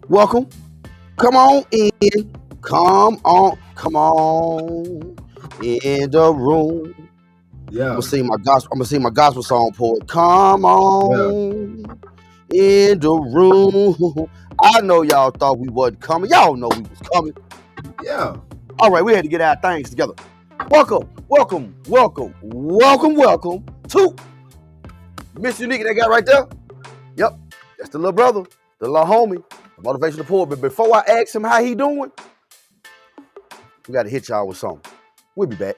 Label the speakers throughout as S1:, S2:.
S1: Welcome. Come on in. Come on in the room.
S2: Yeah.
S1: I'm gonna sing my gospel song, poet. Come on in the room. I know y'all thought we wasn't coming. Y'all know we was coming.
S2: Yeah.
S1: All right, we had to get our things together. Welcome to MrUnique that guy right there. Yep, that's the little brother, the little homie, the motivational poet. But before I ask him how he doing, we got to hit y'all with something. We'll be back.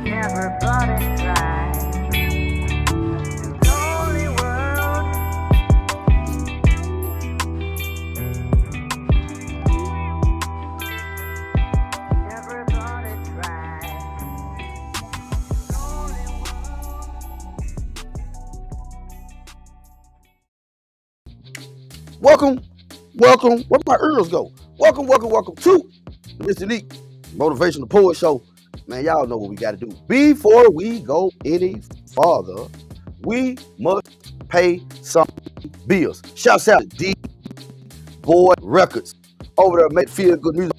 S3: Never bought it right. Lonely world. Never bought it right. Lonely
S1: Welcome. Where my ears go? Welcome to the MrUnique Motivational Poet Show. Man, y'all know what we got to do. Before we go any farther, we must pay some bills. Shouts out to DBoy Records. Over there, make feel good music.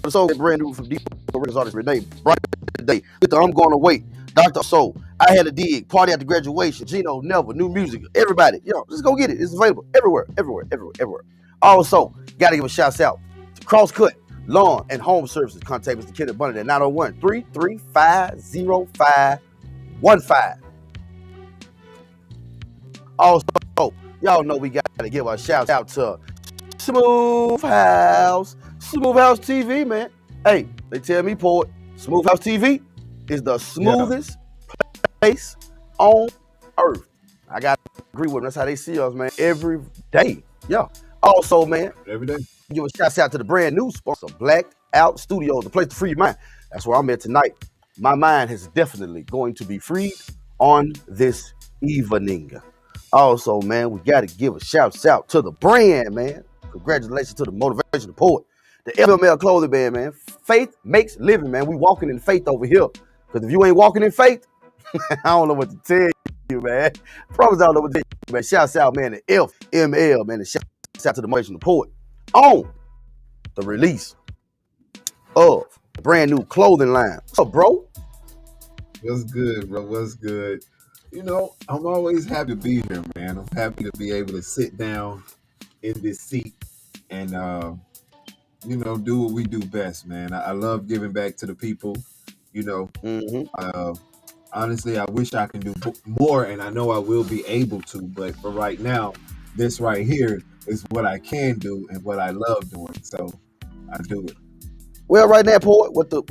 S1: So brand new from DBoy Records artist Renee. Bright today. With the I'm Going to Wait. Dr. Soul. I Had a Dig. Party After Graduation. Gino Never. New music. Everybody. Just go get it. It's available everywhere. Also, got to give a shout out to CrossCut Lawn and Home Services. Contact Mr. Kenneth Bunner at 901-335-0515. Also, y'all know we got to give a shout out to SmooveHouseTV, man. Hey, they tell me, poet, SmooveHouseTV is the smoothest place on earth. I got to agree with them. That's how they see us, man, every day. Yeah. Also, man,
S2: Every day.
S1: give a shout out to the brand new sponsor, Blacked Out Studios, the place to free your mind. That's where I'm at tonight. My mind is definitely going to be freed on this evening. Also, man, we got to give a shout out to the brand, man. Congratulations to the motivational poet, the FML clothing band, man. Faith makes living, man. We walking in faith over here. Because if you ain't walking in faith, I don't know what to tell you, man. I promise I don't know what to tell you, man. Shouts out, man, to FML, man. And shouts out to the motivational poet on the release of the brand new clothing line. What's up, bro?
S2: What's good, bro? What's good? I'm always happy to be here, man. I'm happy to be able to sit down in this seat and, do what we do best, man. I love giving back to the people, Honestly, I wish I can do more, and I know I will be able to, but for right now, this right here is what I can do and what I love doing, so I do it.
S1: Well, right now, poet, what the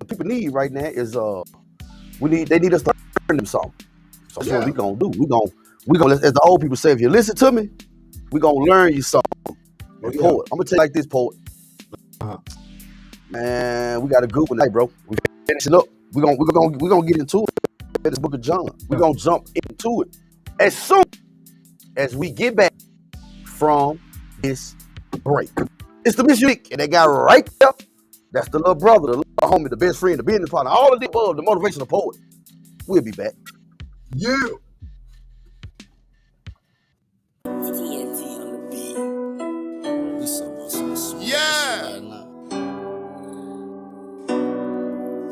S1: people need right now is they need us to learn them something. So that's what we gonna do. We gonna as the old people say, if you listen to me, we gonna learn you something. Hey, poet, I'm gonna tell you like this, poet. Man, we got a good one tonight, bro. We finishing up. We're gonna get into it in this book of John. We're gonna jump into it as soon as we get back from this break. It's the MrUnique, and that guy right there, that's the little brother, the little homie, the best friend, the business partner, all of the above, the motivational poet. We'll be back.
S2: Yeah.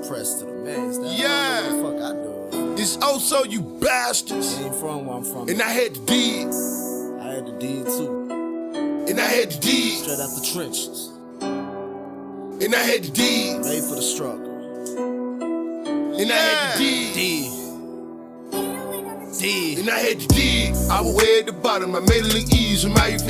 S4: Press to the max.
S5: Yeah.
S4: What the fuck I do?
S5: It's also you bastards.
S4: I ain't from where I'm from.
S5: And I had to dig.
S4: I had to dig too.
S5: And I had to dig.
S4: Straight out the trenches.
S5: And I had to dig.
S4: Made for the struggle.
S5: And I had to dig.
S4: Dig.
S5: And I had to dig. I was way at the bottom. I made it look easy. And I had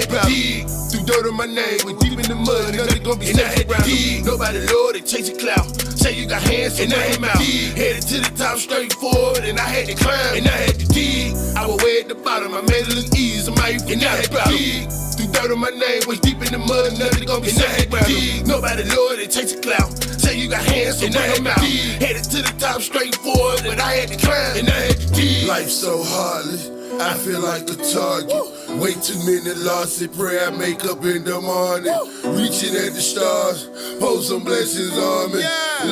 S5: to dig. Threw dirt on my name. Went deep in the mud. And nothing gonna be safe around me. Nobody loaded. they chasing clout. Say you got hands and I ain't mouth. Headed to the top straight forward and I had to climb and I had to dig. I was way at the bottom, I made it look easy. I might and I had to dig. Through dirt on my name, was deep in the mud, nothing gonna be safe about it. Nobody lower, they chasing clout. Say you got hands and I ain't mouth. Headed to the top straight forward and I had to climb and I had to dig. Life's so heartless, I feel like a target. Way too many losses, pray I make up in the morning. Reaching at the stars, hold some blessings on me.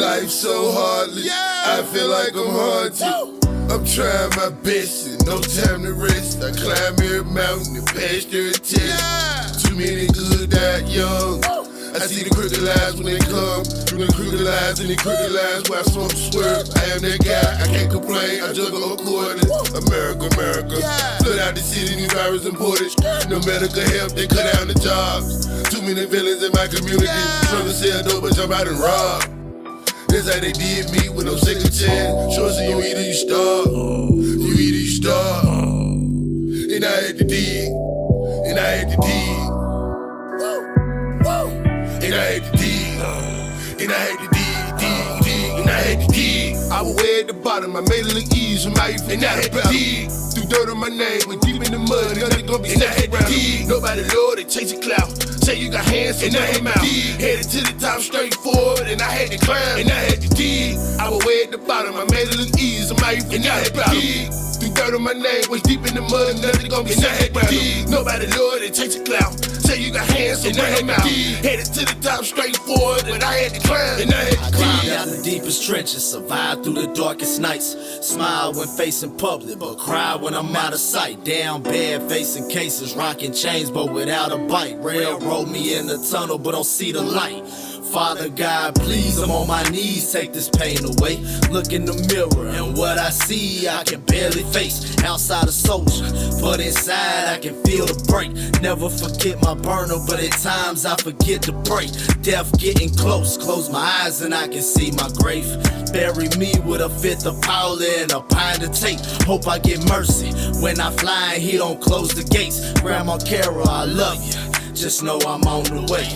S5: Life's so heartless, I feel like I'm haunted. I'm trying my best and no time to rest. I climb every mountain and pass their test. Too many good died young. I see the crooked lies when they come. Through the crooked lies and the crooked lies where I smoke swerve. I am that guy, I can't complain. I juggle according. America, America. Flood out the city, new virus imported. No medical help, they cut down the jobs. Too many villains in my community. Trying to sell dope, but jump out and rob. That's how they did me with no second chance. Sure, so you eat or you starve. You eat or you starve. And I had to dig. And I had to dig. And I had to dig. And I had to dig. And I had to dig. I was way at the bottom, I made it look easy. And I had to dig. Through dirt on my name, went deep in the mud. Nothing gonna be safe around me. Nobody lower, they chasing clout. Say you got hands and I ain't mouth. Headed to the top straight forward and I had to climb and I had to dig. I was way at the bottom, I made it look easy. And I had to dig. Through dirt on my name, was deep in the mud. Nothing gonna be safe around me. Nobody lower, they chasing clout. Say you got hands and I ain't mouth. Headed to the top straight forward and I had to climb and I had to dig.
S6: Climbed out the deepest trenches, survived through the darkest nights. Smile when facing public, but cry when I'm out of sight. Down bad, facing cases, rocking chains, but without a bite. Railroad me in the tunnel, but don't see the light. Father God, please, I'm on my knees, take this pain away. Look in the mirror, and what I see, I can barely face. Outside a soldier, but inside I can feel the break. Never forget my burner, but at times I forget to break. Death getting close, close my eyes and I can see my grave. Bury me with a fifth of powder and a pint of tape. Hope I get mercy when I fly and he don't close the gates. Grandma Carol, I love you, just know I'm on the way.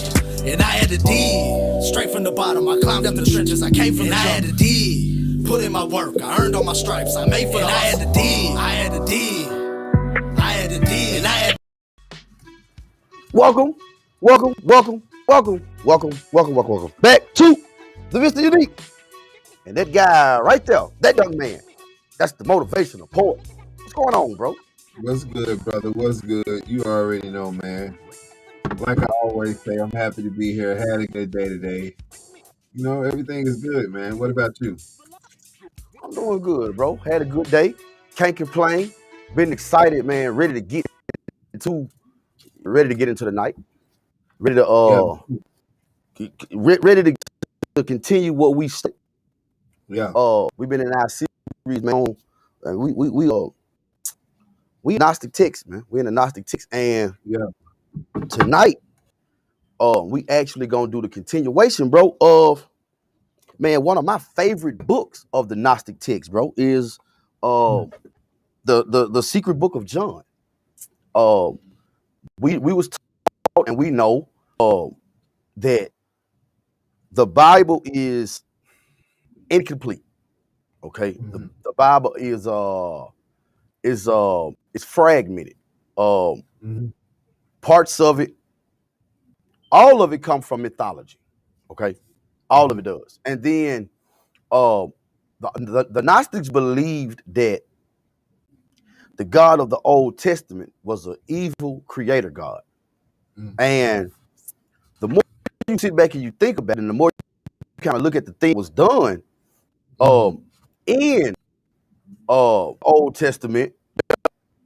S6: And I had to dig, straight from the bottom. I climbed up the trenches, I came from the jump. I had to dig, put in my work, I earned all my stripes. I made for the hustle. I had to dig, I had to dig, I had to dig, and I had to...
S1: Welcome back to the MrUnique. And that guy right there, that young man, that's the motivational poet. What's going on, bro?
S2: What's good, brother? What's good? You already know, man. Like I always say, I'm happy to be here. Had a good day today. You know, everything is good, man. What about you?
S1: I'm doing good, bro. Had a good day. Can't complain. Been excited, man. Ready to get into the night. Ready to continue what we started.
S2: Yeah.
S1: We've been in our series, man. We Gnostic text, man. We in the Gnostic text, and tonight, we actually gonna do the continuation, bro, of, man, one of my favorite books of the Gnostic text, bro, is the secret book of John. We was taught and we know that the Bible is incomplete. Okay, the Bible is fragmented. Parts of it, all of it come from mythology. Okay, all of it does. And then the Gnostics believed that the God of the Old Testament was an evil creator God. And the more you sit back and you think about it, and the more you kind of look at the thing that was done in Old Testament.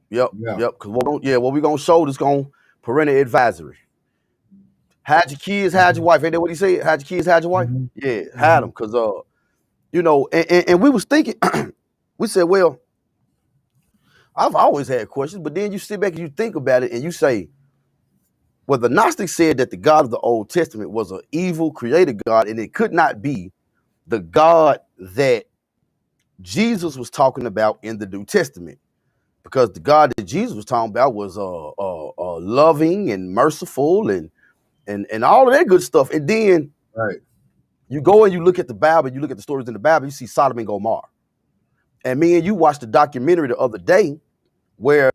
S1: Yep. Because what we're gonna show is gonna parental advisory. Hide your kids, hide your wife. Ain't that what he said? Hide your kids, hide your wife. Yeah, hide them. Because you know, and we was thinking, we said, well, I've always had questions, but then you sit back and you think about it and you say, well, the Gnostics said that the God of the Old Testament was an evil created God, and it could not be the God that Jesus was talking about in the New Testament, because the God that Jesus was talking about was loving and merciful and all of that good stuff. And then You go and you look at the Bible, you look at the stories in the Bible, you see Sodom and Gomorrah. And me and you watched the documentary the other day where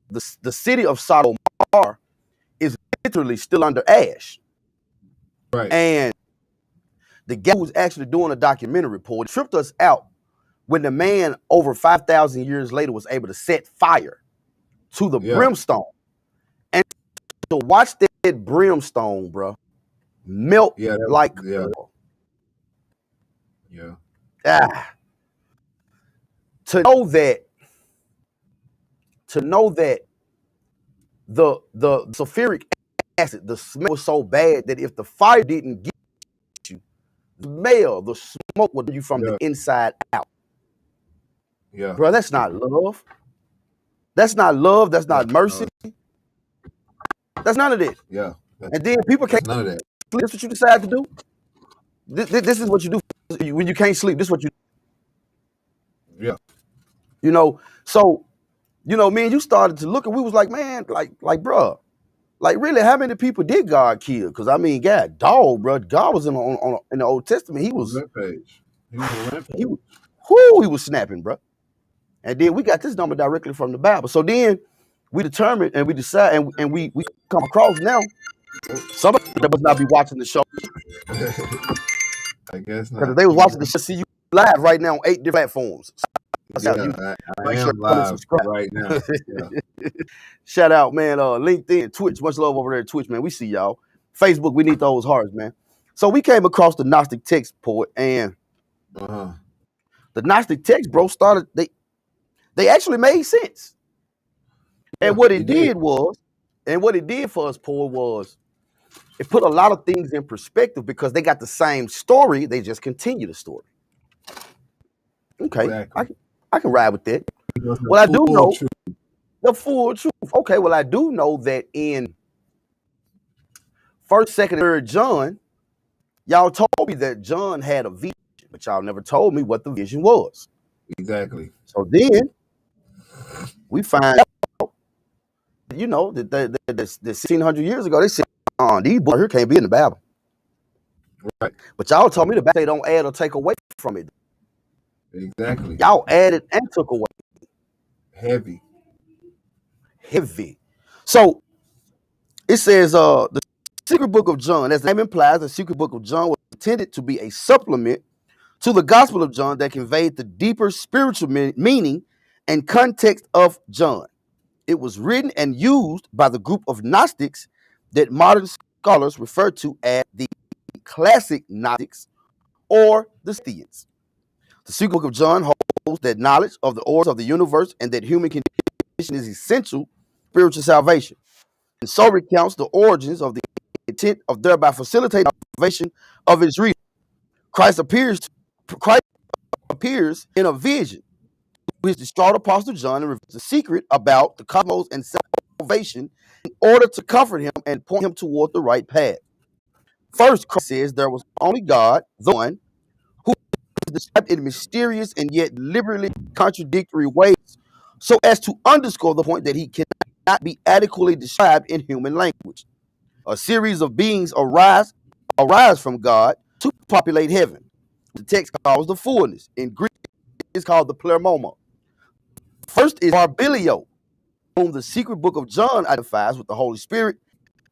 S1: the city of Sodom and Gomorrah is literally still under ash.
S2: Right.
S1: And the guy who was actually doing a documentary report tripped us out when the man over 5,000 years later was able to set fire to the brimstone. And to watch that brimstone, bro, melt like to know that the sulfuric acid, the smell was so bad that if the fire didn't get you, the smoke would do you from the inside out.
S2: Yeah.
S1: Bro, that's not love. That's not love. That's not mercy. That's none of this.
S2: Yeah.
S1: And then people can't
S2: none of that.
S1: sleep. This is what you decide to do. This is what you do when you can't sleep. This is what you do.
S2: Yeah.
S1: You know, so, you know, me and you started to look and we was like, man, like, bro, like really, how many people did God kill? Because I mean, God, bro, God was in the Old Testament. He was
S2: rampage. He was a rampage.
S1: He was snapping, bro. And then we got this number directly from the Bible. So then we determined and we decide and we come across now. Somebody that must not be watching the show.
S2: I guess not.
S1: Because they was watching the show, see you live right now on 8 different platforms.
S2: I am live right now. Yeah.
S1: Shout out, man. LinkedIn, Twitch, much love over there at Twitch, man. We see y'all. Facebook, we need those hearts, man. So we came across the Gnostic text, poet, and the Gnostic text, bro, started. They actually made sense. And what it did for us, poet, was it put a lot of things in perspective because they got the same story. They just continue the story. Okay, exactly. I can ride with that. Well, I do know the full truth. Okay, well, I do know that in 1st, 2nd, and 3rd John, y'all told me that John had a vision, but y'all never told me what the vision was.
S2: Exactly.
S1: So then we find out, you know, that the 1,600 years ago, they said, these boys here can't be in the Bible.
S2: Right.
S1: But y'all told me the Bible, they don't add or take away from it.
S2: Exactly.
S1: Y'all added and took away.
S2: Heavy.
S1: So it says the secret book of John, as the name implies, the secret book of John was intended to be a supplement to the Gospel of John that conveyed the deeper spiritual meaning and context of John. It was written and used by the group of Gnostics that modern scholars refer to as the classic Gnostics or the Theans. The secret book of John holds that knowledge of the origins of the universe and that human condition is essential to spiritual salvation. And so recounts the origins of the intent of thereby facilitating salvation of its reader. Christ appears in a vision to his distraught apostle John and reveals the secret about the cosmos and salvation in order to comfort him and point him toward the right path. First, Christ says there was only God, the one, who is described in mysterious and yet liberally contradictory ways, so as to underscore the point that he cannot be adequately described in human language. A series of beings arise from God to populate heaven. The text calls the fullness. In Greek, it's called the pleroma. First is Barbilio, whom the secret book of John identifies with the Holy Spirit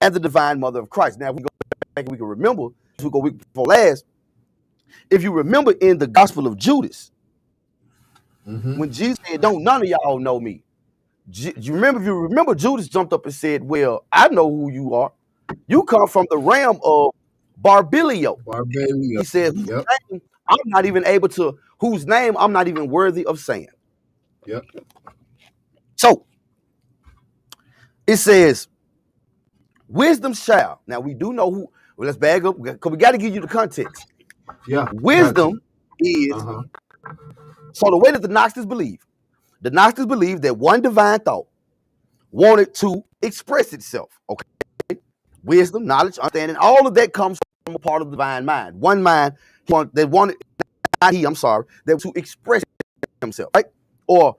S1: and the divine mother of Christ. Now, we go back and we can remember, we go week before last. If you remember in the Gospel of Judas, when Jesus said, "Don't none of y'all know me," if you remember, Judas jumped up and said, "Well, I know who you are. You come from the realm of Barbilio." He said, whose name I'm not even worthy of saying.
S2: Yep.
S1: So it says, wisdom's child. Now we do know who. Well, let's bag up because we got to give you the context.
S2: Yeah.
S1: Wisdom is. So the way that the Gnostics believe that one divine thought wanted to express itself. Okay, wisdom, knowledge, understanding, all of that comes from a part of the divine mind. One mind that wanted, that to express himself, right? Or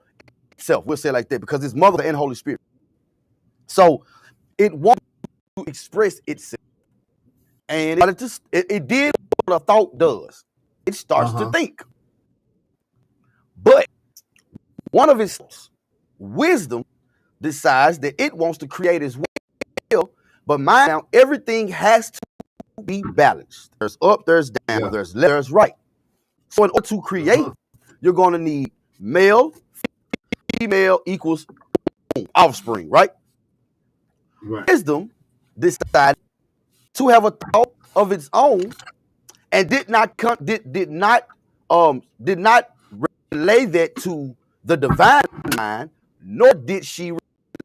S1: itself, we'll say it like that, because it's Mother and Holy Spirit. So it wants to express itself. and it did what a thought does. It starts to think. But one of its wisdom decides that it wants to create as well, but mind now, everything has to be balanced. There's up, there's down, there's left, there's right. So in order to create, you're going to need male, female equals offspring, right? Wisdom decided to have a thought of its own and did not relay that to the divine mind, nor did she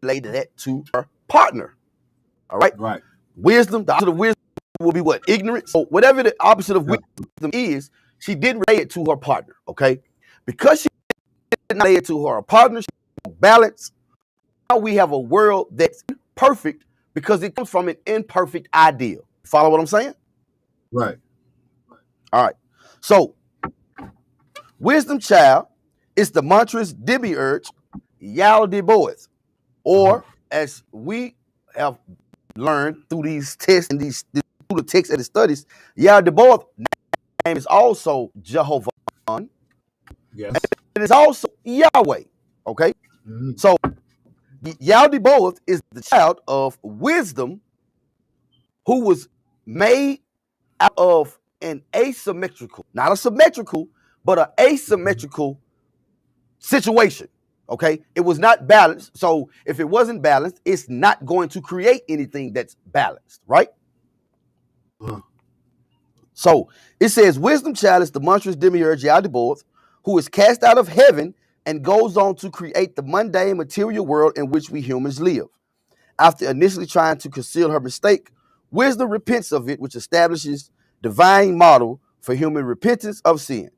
S1: relay that to her partner. All right.
S2: Right.
S1: Wisdom, the opposite of wisdom will be what? Ignorance. So whatever the opposite of wisdom is, she didn't relay it to her partner. Okay. Because she didn't relay it to her partner, she balance. Now we have a world that's perfect because it comes from an imperfect ideal. Follow what I'm saying?
S2: Right.
S1: All right. So, wisdom child is the monstrous demiurge, DBoy, or as we have learned through these tests and through the text and the studies, DBoy name is also Jehovah.
S2: Yes.
S1: It is also Yahweh. Okay. So, DBoy is the child of wisdom who was made out of an asymmetrical, not a symmetrical, but an asymmetrical situation. Okay, it was not balanced. So if it wasn't balanced, it's not going to create anything that's balanced, right? So it says, wisdom child is the monstrous demiurge DBoy, who is cast out of heaven and goes on to create the mundane material world in which we humans live. After initially trying to conceal her mistake, wisdom repents of it, which establishes divine model for human repentance of sin.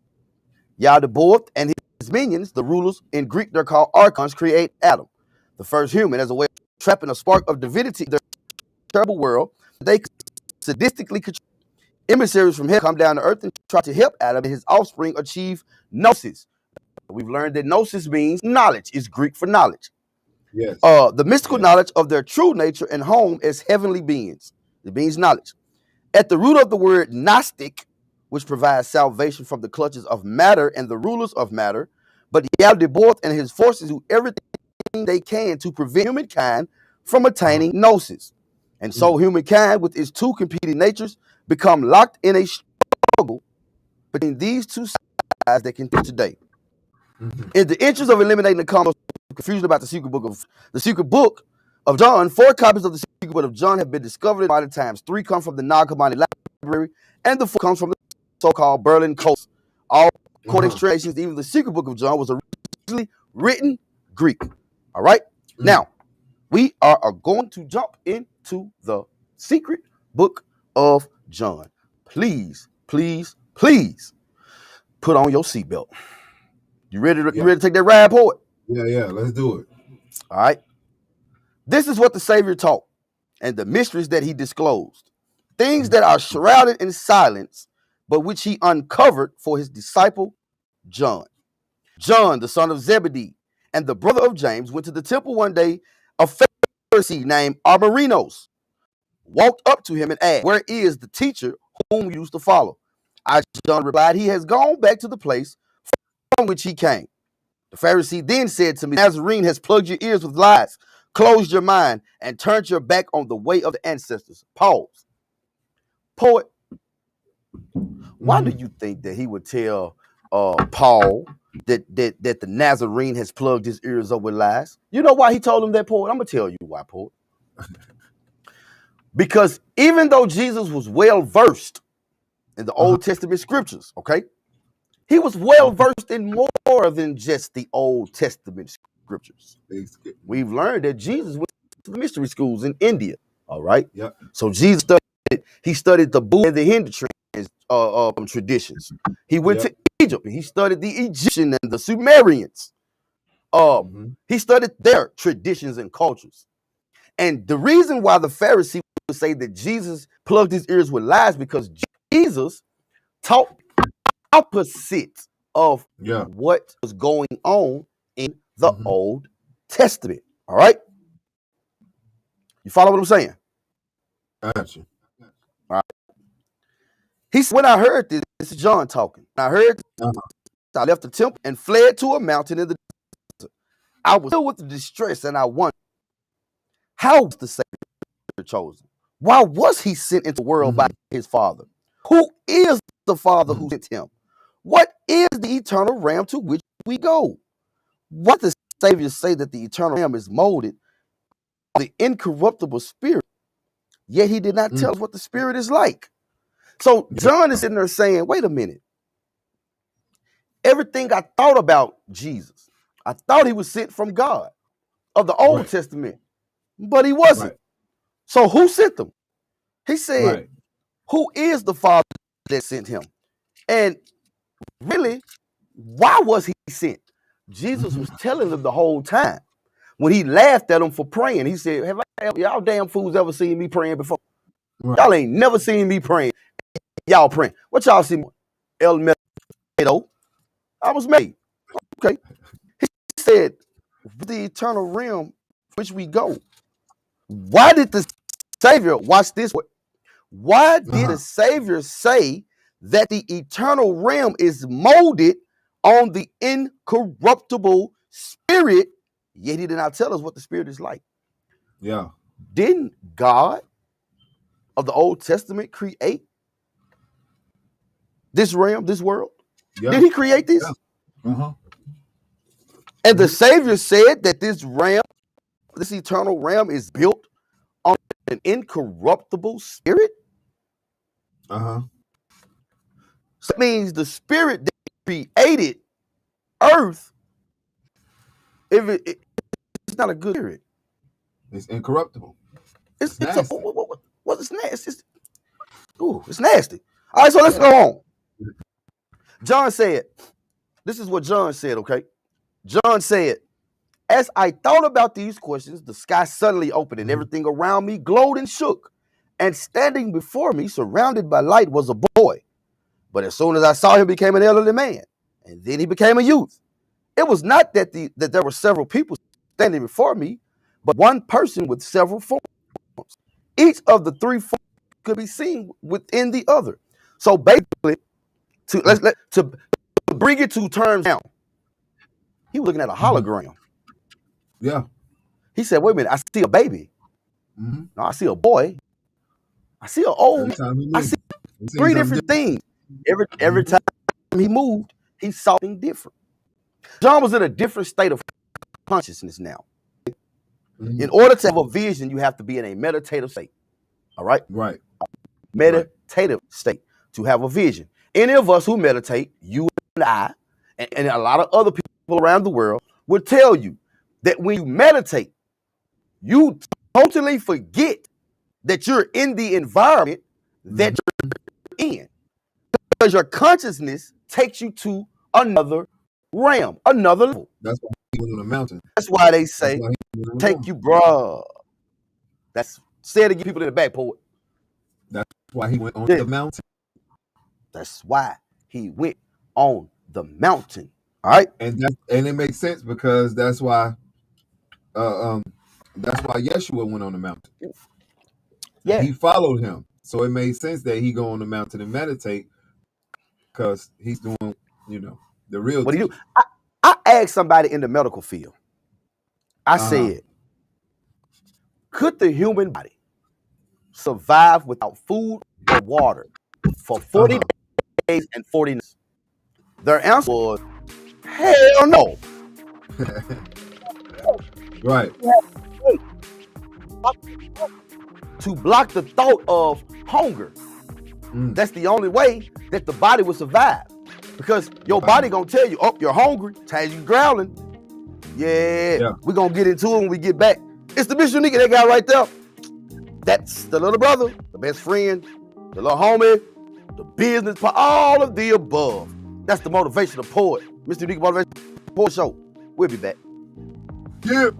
S1: DBoy and his minions, the rulers, in Greek they're called archons, create Adam, the first human, as a way of trapping a spark of divinity in their terrible world. They sadistically control. Emissaries from heaven come down to earth and try to help Adam and his offspring achieve gnosis. We've learned that gnosis means knowledge. It's Greek for knowledge.
S2: Yes.
S1: The mystical knowledge of their true nature and home as heavenly beings. It means knowledge. At the root of the word Gnostic, which provides salvation from the clutches of matter and the rulers of matter, but DBoy and his forces do everything they can to prevent humankind from attaining gnosis. And so humankind, with its two competing natures, become locked in a struggle between these two sides that continue today. In the interest of eliminating the confusion about the secret book of John, 4 copies of the secret book of John have been discovered in modern times. 3 come from the Nag Hammadi Library, and the 4 comes from the so-called Berlin Coast. All codex translations, even the secret book of John, was originally written Greek. All right. Now we are going to jump into the secret book of John. Please, please, please put on your seatbelt. You ready to take that ride, poet?
S2: Yeah, let's do it.
S1: All right. This is what the Savior taught and the mysteries that he disclosed. Things that are shrouded in silence, but which he uncovered for his disciple, John. John, the son of Zebedee, and the brother of James, went to the temple one day. A Pharisee named Armarinos walked up to him and asked, "Where is the teacher whom you used to follow?" John replied, "He has gone back to the place from which he came." The Pharisee then said to me, "Nazarene has plugged your ears with lies, closed your mind, and turned your back on the way of the ancestors." Pause. Poet, why do you think that he would tell Paul that the Nazarene has plugged his ears up with lies? You know why he told him that, poet? I'm going to tell you why, poet. Because even though Jesus was well versed in the Old Testament scriptures, okay, he was well versed in more than just the Old Testament scriptures. We've learned that Jesus went to the mystery schools in India. All right.
S2: Yep.
S1: So Jesus studied the Buddha and the Hindu traditions. He went to Egypt and he studied the Egyptian and the Sumerians. He studied their traditions and cultures. And the reason why the Pharisee would say that Jesus plugged his ears with lies, because Jesus taught opposite of what was going on in the Old Testament. All right. You follow what I'm saying?
S2: Gotcha.
S1: All right. When I heard this is John talking. I heard
S2: Uh-huh.
S1: I left the temple and fled to a mountain in the desert. I was filled with the distress, and I wondered, how was the Savior chosen? Why was he sent into the world by his Father? Who is the Father who sent him? What is the eternal realm to which we go? What does the Savior say that the eternal realm is molded, the incorruptible spirit? Yet he did not tell us what the spirit is like. So John is sitting there saying, wait a minute. Everything I thought about Jesus, I thought he was sent from God of the Old Testament, but he wasn't.
S2: Right.
S1: So who sent them? He said,
S2: Right.
S1: who is the Father that sent him? And really, why was he sent? Jesus was telling them the whole time. When he laughed at them for praying, he said, have y'all damn fools ever seen me praying before?
S2: Right.
S1: Y'all ain't never seen me praying. Y'all praying. What y'all see? El Medo. I was made. Okay. He said, the eternal realm which we go. Why did the Savior, watch this? Why did the Savior say that the eternal realm is molded on the incorruptible spirit, yet he did not tell us what the spirit is like?
S2: Yeah.
S1: Didn't God of the Old Testament create this realm, this world?
S2: Yeah.
S1: Did he create this?
S2: Yeah.
S1: And the Savior said that this realm, this eternal realm, is built on an incorruptible spirit. So that means the spirit that created earth, it's not a good spirit.
S2: It's incorruptible.
S1: It's
S2: nasty.
S1: It's nasty. It's nasty. All right, so let's go on. John said, this is what John said, okay? John said, as I thought about these questions, the sky suddenly opened and everything around me glowed and shook. And standing before me, surrounded by light, was a boy. But as soon as I saw him, he became an elderly man. And then he became a youth. It was not that there were several people standing before me, but one person with several forms. Each of the three forms could be seen within the other. So basically, to bring it to terms down, he was looking at a hologram.
S2: Yeah.
S1: He said, wait a minute, I see a baby. No, I see a boy. I see an old man. I see three different things. Every time he moved, he saw something different. John was in a different state of consciousness now. In order to have a vision, you have to be in a meditative state. All right?
S2: Right.
S1: Meditative state to have a vision. Any of us who meditate, you and I, and a lot of other people around the world, will tell you that when you meditate, you totally forget that you're in the environment that you're in. Because your consciousness takes you to another realm, another level.
S2: That's why he went on the mountain.
S1: That's why they say, take you, bro. That's said to get people in the back, poet.
S2: That's why he went on the mountain.
S1: That's why he went on the mountain. All right.
S2: And it makes sense because that's why Yeshua went on the mountain.
S1: Yeah.
S2: He followed him. So it made sense that he go on the mountain and meditate because he's doing, the real
S1: what do you do? I asked somebody in the medical field. I said, could the human body survive without food or water for 40 days and 40 nights? Their answer was, hell no.
S2: Right.
S1: To block the thought of hunger. That's the only way that the body will survive. Because your body gonna tell you, oh, you're hungry, time you growling. Yeah, we're gonna get into it when we get back. It's the MrUnique, that guy right there. That's the little brother, the best friend, the little homie, the business part, all of the above. That's the motivational poet. MrUnique Motivational Poet Show. We'll be back.
S2: Yeah.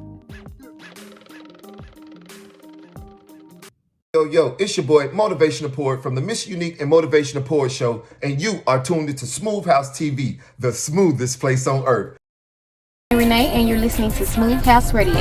S7: Yo, it's your boy, Motivational Poet from the MrUnique and Motivational Poet Show, and you are tuned into SmooveHouseTV, the smoothest place on earth.
S8: I'm Renee, and you're listening to Smooth House Radio.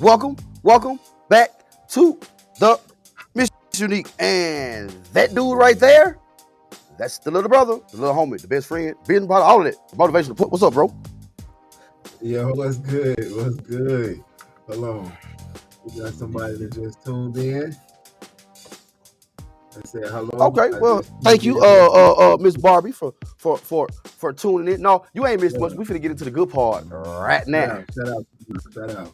S1: Welcome back to the MrUnique. And that dude right there, that's the little brother, the little homie, the best friend, business partner, all of that. Motivational. What's up, bro?
S2: Yo, what's good? What's good? Hold on. We got somebody that just tuned in. I said hello.
S1: Okay, well, thank you, Miss Barbie, for tuning in. No, you ain't missed much. We finna get into the good part right now.
S2: Shout out.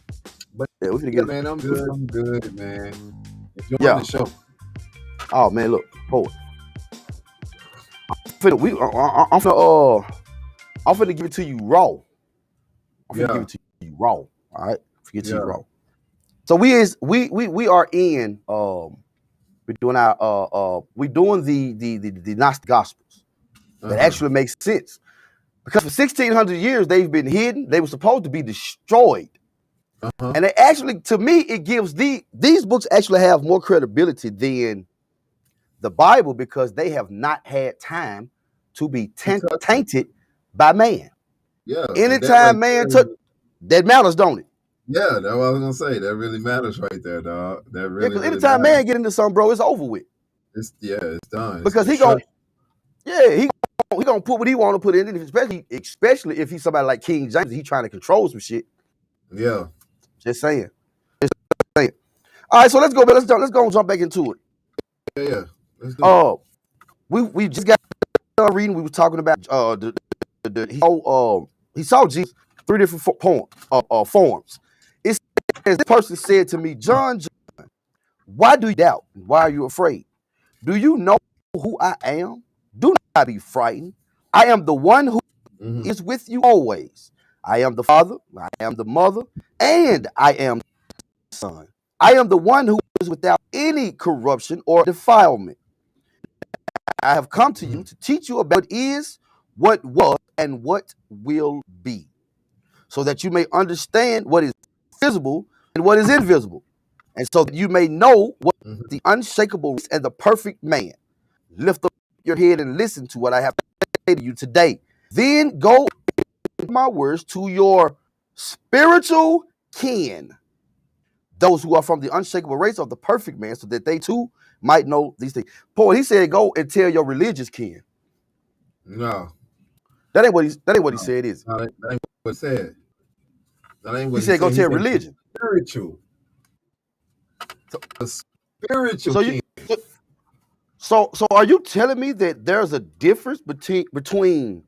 S2: But
S1: Yeah, we finna get
S2: man, I'm good, man. Enjoying
S1: Yeah.
S2: the show.
S1: Oh man, look, poet. I'm finna give it to you raw. I'm finna give it to you raw. All right, forget to you raw. So we are in we're doing our the Gnostic Gospels. That actually makes sense because for 1600 years they've been hidden. They were supposed to be destroyed, and they actually, to me, it gives these books actually have more credibility than the Bible because they have not had time to be tainted by man.
S2: Yeah.
S1: Anytime man took that matters, don't it?
S2: Yeah, that's what I was gonna say. That really matters right there, dog. That really.
S1: Because anytime man get into something, bro, it's over with.
S2: It's done.
S1: Because he gonna put what he want to put in it, especially if he's somebody like King James, he trying to control some shit.
S2: Yeah.
S1: Just saying. All right, so let's go, man. Let's go and jump back into it.
S2: Yeah. Let's do it.
S1: We just got done reading. We were talking about he saw Jesus 3 different forms. It says, this person said to me, John, why do you doubt? Why are you afraid? Do you know who I am? Do not be frightened. I am the one who is with you always. I am the Father, I am the Mother, and I am the Son. I am the one who is without any corruption or defilement. I have come to you to teach you about what is, what was, and what will be, so that you may understand what is visible and what is invisible, and so that you may know what the unshakable and the perfect man. Lift up your head and listen to what I have to say to you today. Then go into my words to your spiritual kin, those who are from the unshakable race of the perfect man, so that they too might know these things. Paul, he said, go and tell your religious kin.
S2: No.
S1: That ain't what he said, is it?
S2: No, that ain't what he said. That ain't what
S1: he said. Go tell religion.
S2: Spiritual. The spiritual kin.
S1: So are you telling me that there's a difference between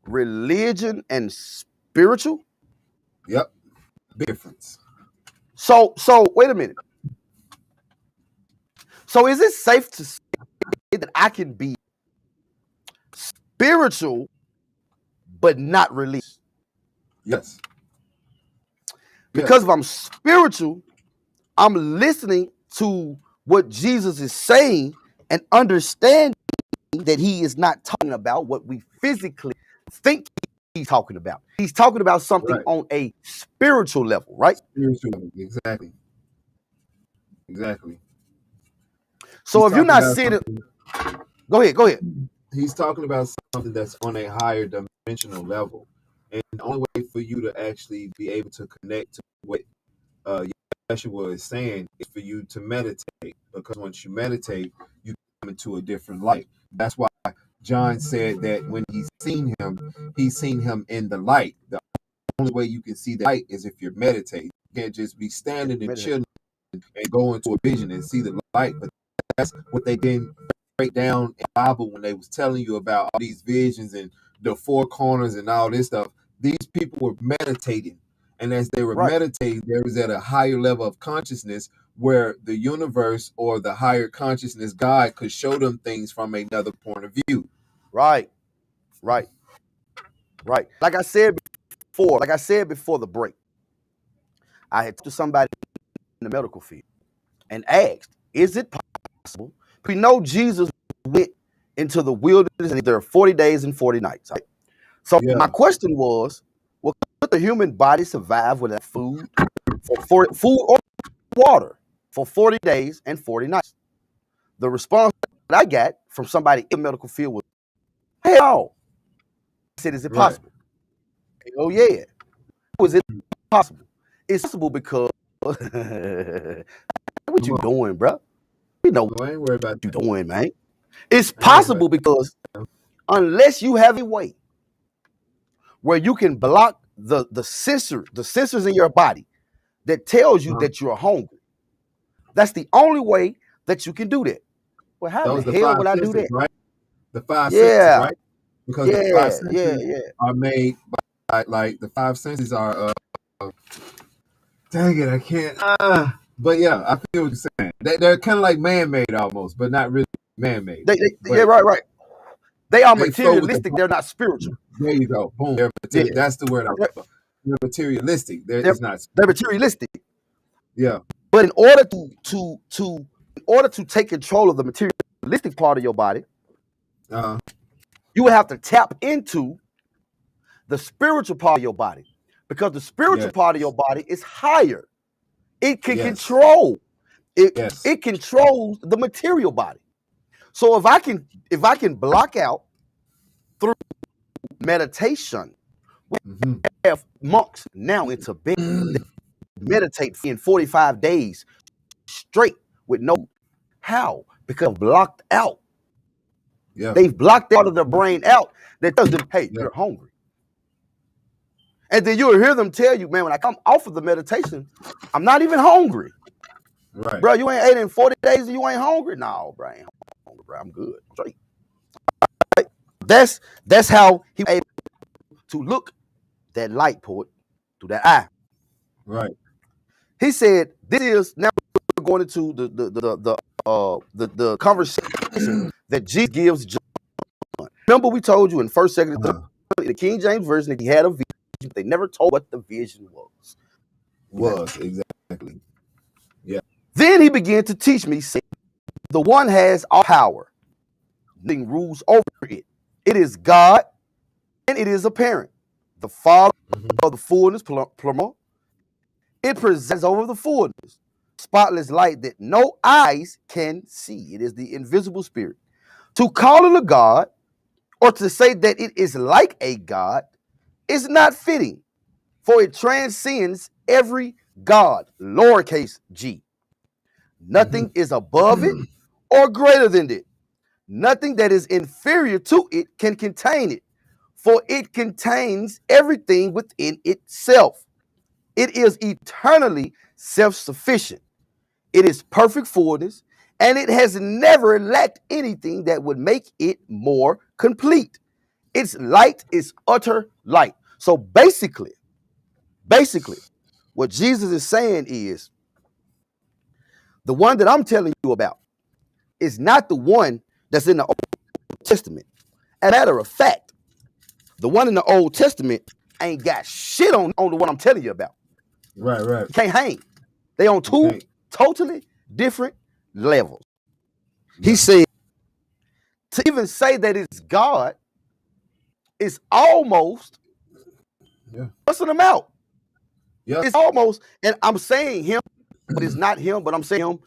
S1: religion and spiritual?
S2: Yep. Big difference.
S1: So wait a minute. So is it safe to say that I can be spiritual but not religious?
S2: Yes.
S1: Because if I'm spiritual, I'm listening to what Jesus is saying and understanding that he is not talking about what we physically think he's talking about. He's talking about something on a spiritual level, right?
S2: Spiritual level, exactly.
S1: So if you're not seeing it, go ahead.
S2: He's talking about something that's on a higher dimensional level. And the only way for you to actually be able to connect to what Yeshua is saying is for you to meditate. Because once you meditate, you come into a different light. That's why John said that when he's seen him in the light. The only way you can see the light is if you're meditating. You can't just be standing and chilling and go into a vision and see the light. But that's what they didn't break down in the Bible when they was telling you about all these visions and the four corners and all this stuff. These people were meditating. And as they were meditating, they was at a higher level of consciousness where the universe or the higher consciousness, God, could show them things from another point of view.
S1: Right. Like I said before the break, I had talked to somebody in the medical field and asked, is it possible? We know Jesus went into the wilderness and there are 40 days and 40 nights. Right? So my question was, could the human body survive without food or water for 40 days and 40 nights? The response that I got from somebody in the medical field was, hell. I said, is it possible? Oh yeah. How is it possible? It's possible because What
S2: Come
S1: you
S2: on.
S1: doing, bro? You know
S2: I ain't worried about
S1: what you
S2: that.
S1: doing, man. It's
S2: I ain't worried
S1: possible
S2: about
S1: because unless you have a way where you can block the sensors in your body that tells you
S2: that.
S1: that you're hungry, that's the only way that you can do that. Well, how the
S2: Those the
S1: hell
S2: five
S1: would I do
S2: senses,
S1: that?
S2: right? The five senses,
S1: Yeah,
S2: right? Because the five senses
S1: yeah.
S2: are made by, like, the five senses are. Dang it, I can't. But yeah, I feel what you're saying. They're kind of like man-made almost, but not really man-made.
S1: Yeah,
S2: But
S1: right. They are
S2: they flow with the.
S1: materialistic. They're not spiritual.
S2: There you go. Boom.
S1: Yeah,
S2: That's the word I
S1: they're,
S2: want. They're materialistic.
S1: they're,
S2: It's not
S1: they're
S2: spiritual.
S1: materialistic.
S2: Yeah.
S1: But in order to take control of the materialistic part of your body,
S2: Uh,
S1: you would have to tap into the spiritual part of your body, because the spiritual
S2: yes.
S1: part of your body is higher. It can
S2: Yes.
S1: control.
S2: Yes.
S1: It controls the material body. So if I can block out through meditation, we have monks now in Tibet that meditate in 45 days straight with no. How? Because blocked out.
S2: Yeah.
S1: They've blocked out of their brain out that tells them, hey,
S2: Yeah.
S1: you're hungry. And then you'll hear them tell you, man, when I come off of the meditation, I'm not even hungry.
S2: Right.
S1: Bro, you ain't ate in 40 days and you ain't hungry? No, bro, I ain't hungry, bro. I'm good. Straight. Right? That's how he was able to look that light, poet, through that eye.
S2: Right.
S1: He said, this is now we're going into the conversation that Jesus gives John. Remember, we told you in 1st, 2nd, 3rd, in the King James Version that he had a vision, but they never told what the vision was.
S2: Exactly. Yeah.
S1: Then he began to teach me, saying, the one has all power. Nothing rules over it. It is God, and it is apparent. The Father of the fullness, plural. It presides over the fullness. Spotless light that no eyes can see. It is the invisible spirit. To call it a God, or to say that it is like a God, is not fitting, for it transcends every God, lowercase g. Nothing is above it or greater than it. Nothing that is inferior to it can contain it, for it contains everything within itself. It is eternally self-sufficient. It is perfect fullness, and it has never lacked anything that would make it more complete. Its light is utter light. So basically, what Jesus is saying is, the one that I'm telling you about is not the one that's in the Old Testament. As a matter of fact, the one in the Old Testament ain't got shit on the one I'm telling you about.
S2: Right.
S1: Can't hang. They on two totally different levels. Yeah. He said, to even say that it's God is almost busting them out. Yeah. It's almost, and I'm saying him, but it's not him, but I'm saying him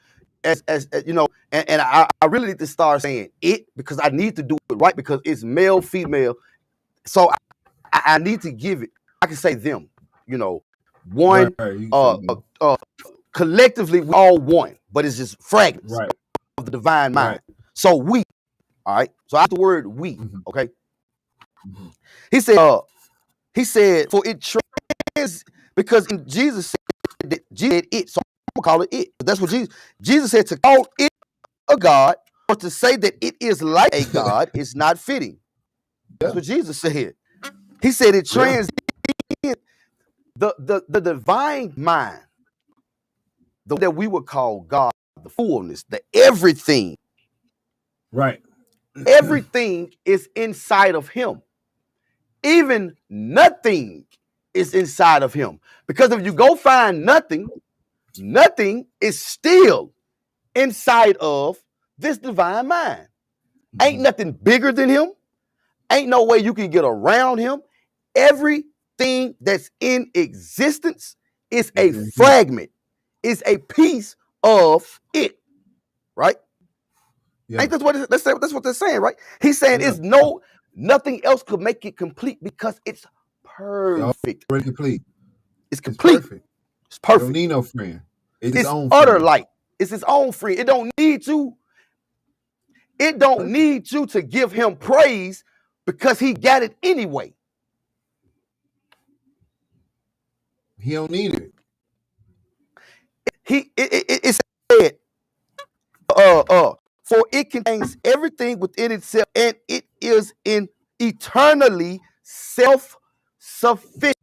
S1: as you know, and I really need to start saying it, because I need to do it right, because it's male, female. So I need to give it, I can say them, you know, one, collectively we all one, but it's just fragments of the divine mind. So we, all right. So I have the word we, okay. He said, for it trans, because Jesus said that Jesus said it, so I'm gonna call it it. That's what Jesus said, to call it a God, or to say that it is like a God is not fitting. That's what Jesus said. He said it transcends the divine mind, the that we would call God, the fullness, the everything.
S2: Right.
S1: Everything is inside of him. Even nothing is inside of him. Because if you go find nothing, nothing is still inside of this divine mind. Ain't nothing bigger than him. Ain't no way you can get around him. Everything that's in existence is a fragment, is a piece of it, right? Yeah. Ain't that's what they're saying, right? He's saying it's nothing else could make it complete, because it's perfect.
S2: It's complete.
S1: It's complete.
S2: Perfect.
S1: It's perfect.
S2: Don't need no friend.
S1: It's utter
S2: friend.
S1: light. It's his own friend. It don't need you. It don't need you to give him praise because he got it anyway.
S2: He don't need it.
S1: It said, for it contains everything within itself, and it is in eternally self-sufficient.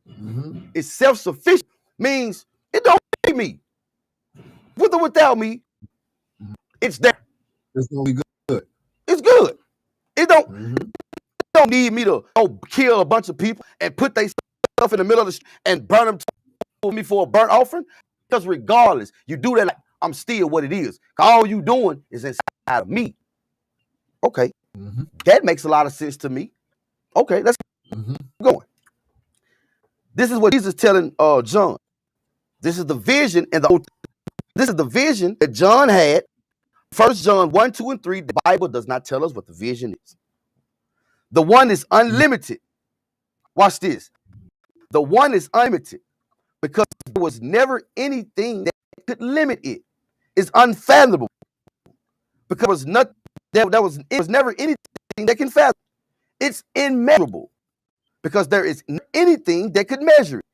S2: Mm-hmm.
S1: It's self-sufficient. Means it don't need me. With or without me, it's there.
S2: It's gonna be good.
S1: It's good. It don't.
S2: Mm-hmm.
S1: It don't need me to kill a bunch of people and put their stuff in the middle of the and burn them to me for a burnt offering. Because regardless, you do that, like, I'm still what it is. All you doing is inside of me. Okay, that makes a lot of sense to me. Okay, let's keep going. This is what Jesus is telling John. This is the vision and this is the vision that John had. 1 John 1, 2, and 3. The Bible does not tell us what the vision is. The one is unlimited. Watch this. The one is unlimited because there was never anything that could limit it. It's unfathomable because it was never anything that can fathom. It's immeasurable because there is anything that could measure it.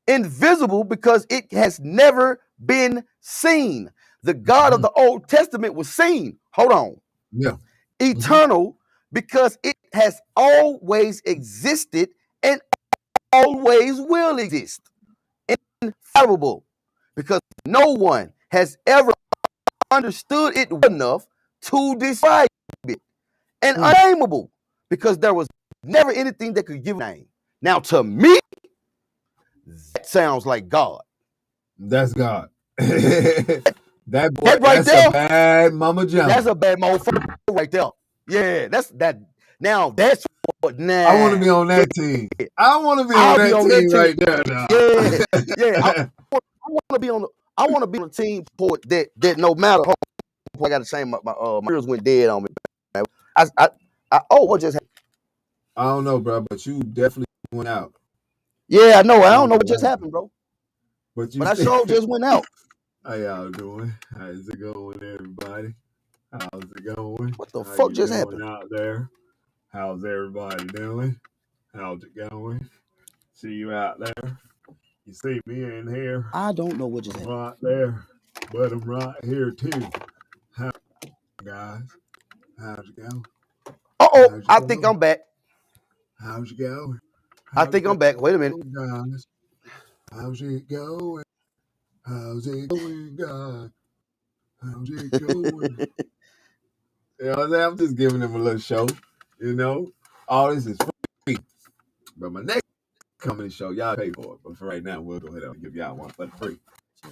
S1: Invisible because it has never been seen. The God of the Old Testament was seen. Hold on.
S2: Yeah.
S1: Eternal because it has always existed and always will exist. Infallible because no one has ever understood it well enough to describe it. And unnameable because there was never anything that could give a name. Now, to me, that sounds like God.
S2: That's God. That boy,
S1: that right
S2: that's
S1: there,
S2: a bad mama jama.
S1: That's a bad motherfucker right there. Yeah, that's that. Now that's what. Nah,
S2: I want to be on that team. I want to be on that team right there. Now.
S1: Yeah. I want to be on. I want to be on a team for that no matter how I got to change my ears went dead on me. What just happened?
S2: I don't know, bro, but you definitely went out.
S1: Yeah, I know. I don't know what just happened, bro.
S2: But
S1: I sure just went out.
S2: How y'all doing? How's it going, everybody? How's it going?
S1: What the fuck just happened
S2: out there? How's everybody doing? How's it going? See you out there. You see me in here.
S1: I don't know what just happened.
S2: Right there, but I'm right here too. How, guys? How's it going?
S1: I think I'm back.
S2: How's it going?
S1: I think I'm back. Wait a minute.
S2: Guys? How's it going? How's it going, God? How's it going? You know what I'm saying? I'm just giving them a little show. You know, all this is free. But my next comedy show, y'all pay for it. But for right now, we'll go ahead and give y'all one for free.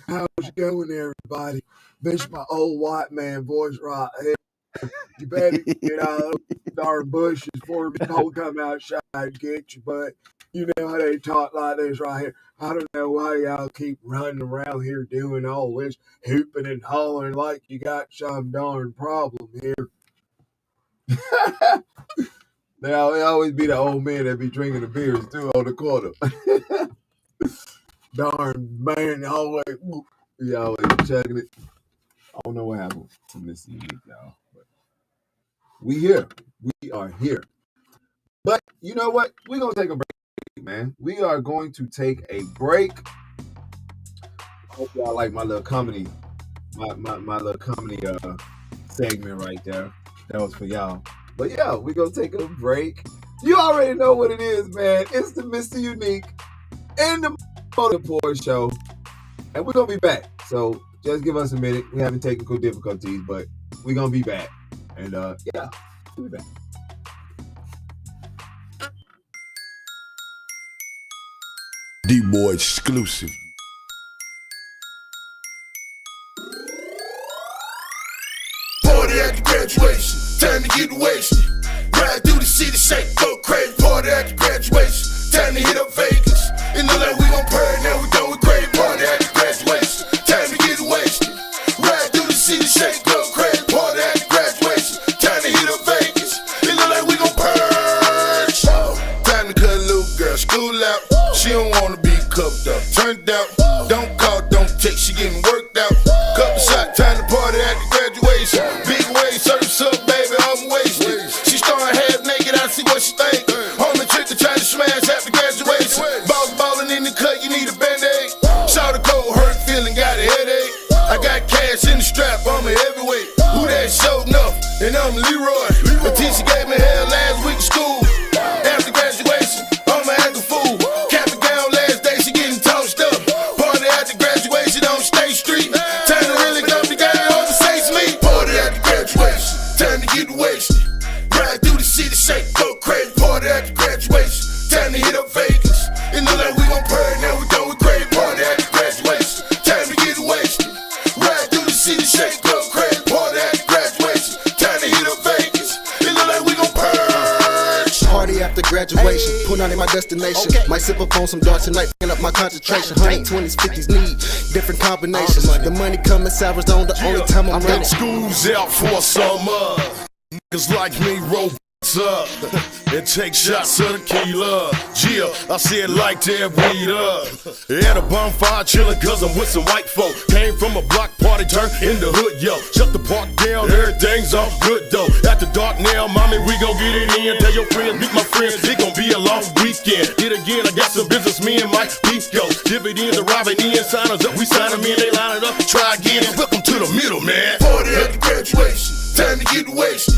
S2: How's it going, everybody? Bitch, my old white man voice right here. You better get out of the darn bushes before the cold come outside and get you. But you know how they talk like this right here. I don't know why y'all keep running around here doing all this hooping and hollering like you got some darn problem here. They always be the old man that be drinking the beers too on the corner. Darn man, always chugging it. I don't know what happened to MrUnique, y'all. But we here. We are here. But you know what? We're going to take a break, man. We are going to take a break. I hope y'all like my little comedy, my little comedy segment right there. That was for y'all. But yeah, we're going to take a break. You already know what it is, man. It's the MrUnique and the Motor Show. And we're going to be back. So just give us a minute. We're having technical difficulties, but we're going to be back. And yeah, we'll be back.
S5: DBoy exclusive. Party after graduation, time to get wasted. Ride through the city, shake, go crazy. Party after graduation, time to hit up Vegas. It look like we gon' purr, now we done with great. Party after graduation, time to get wasted. Ride through the city, shake, go crazy. Party after graduation, time to hit up Vegas. It look like we gon' purge. Time to cut a little girl school out. She don't wanna be cuffed up, turned out. Don't call
S9: graduation. Put on in my destination. Might sip up on some dark tonight, picking up my concentration. 120s, 50s need different combinations. The money coming salvage on the only time I'm running.
S5: School's out for summer. Niggas like me roll up and take shots of tequila. Yeah, I said like that weed up. At a bonfire chillin' cause I'm with some white folk. Came from a block party, turned in the hood, yo. Shut the park down, everything's all good though. After dark now, mommy, we gon' get it in. Tell your friends, meet my friends, it gon' be a long weekend. Hit again, I got some business, me and my beef go. Dividends arriving in, sign us up, we sign them in, they line it up, try again. Welcome to the middle, man. Party after graduation, time to get wasted.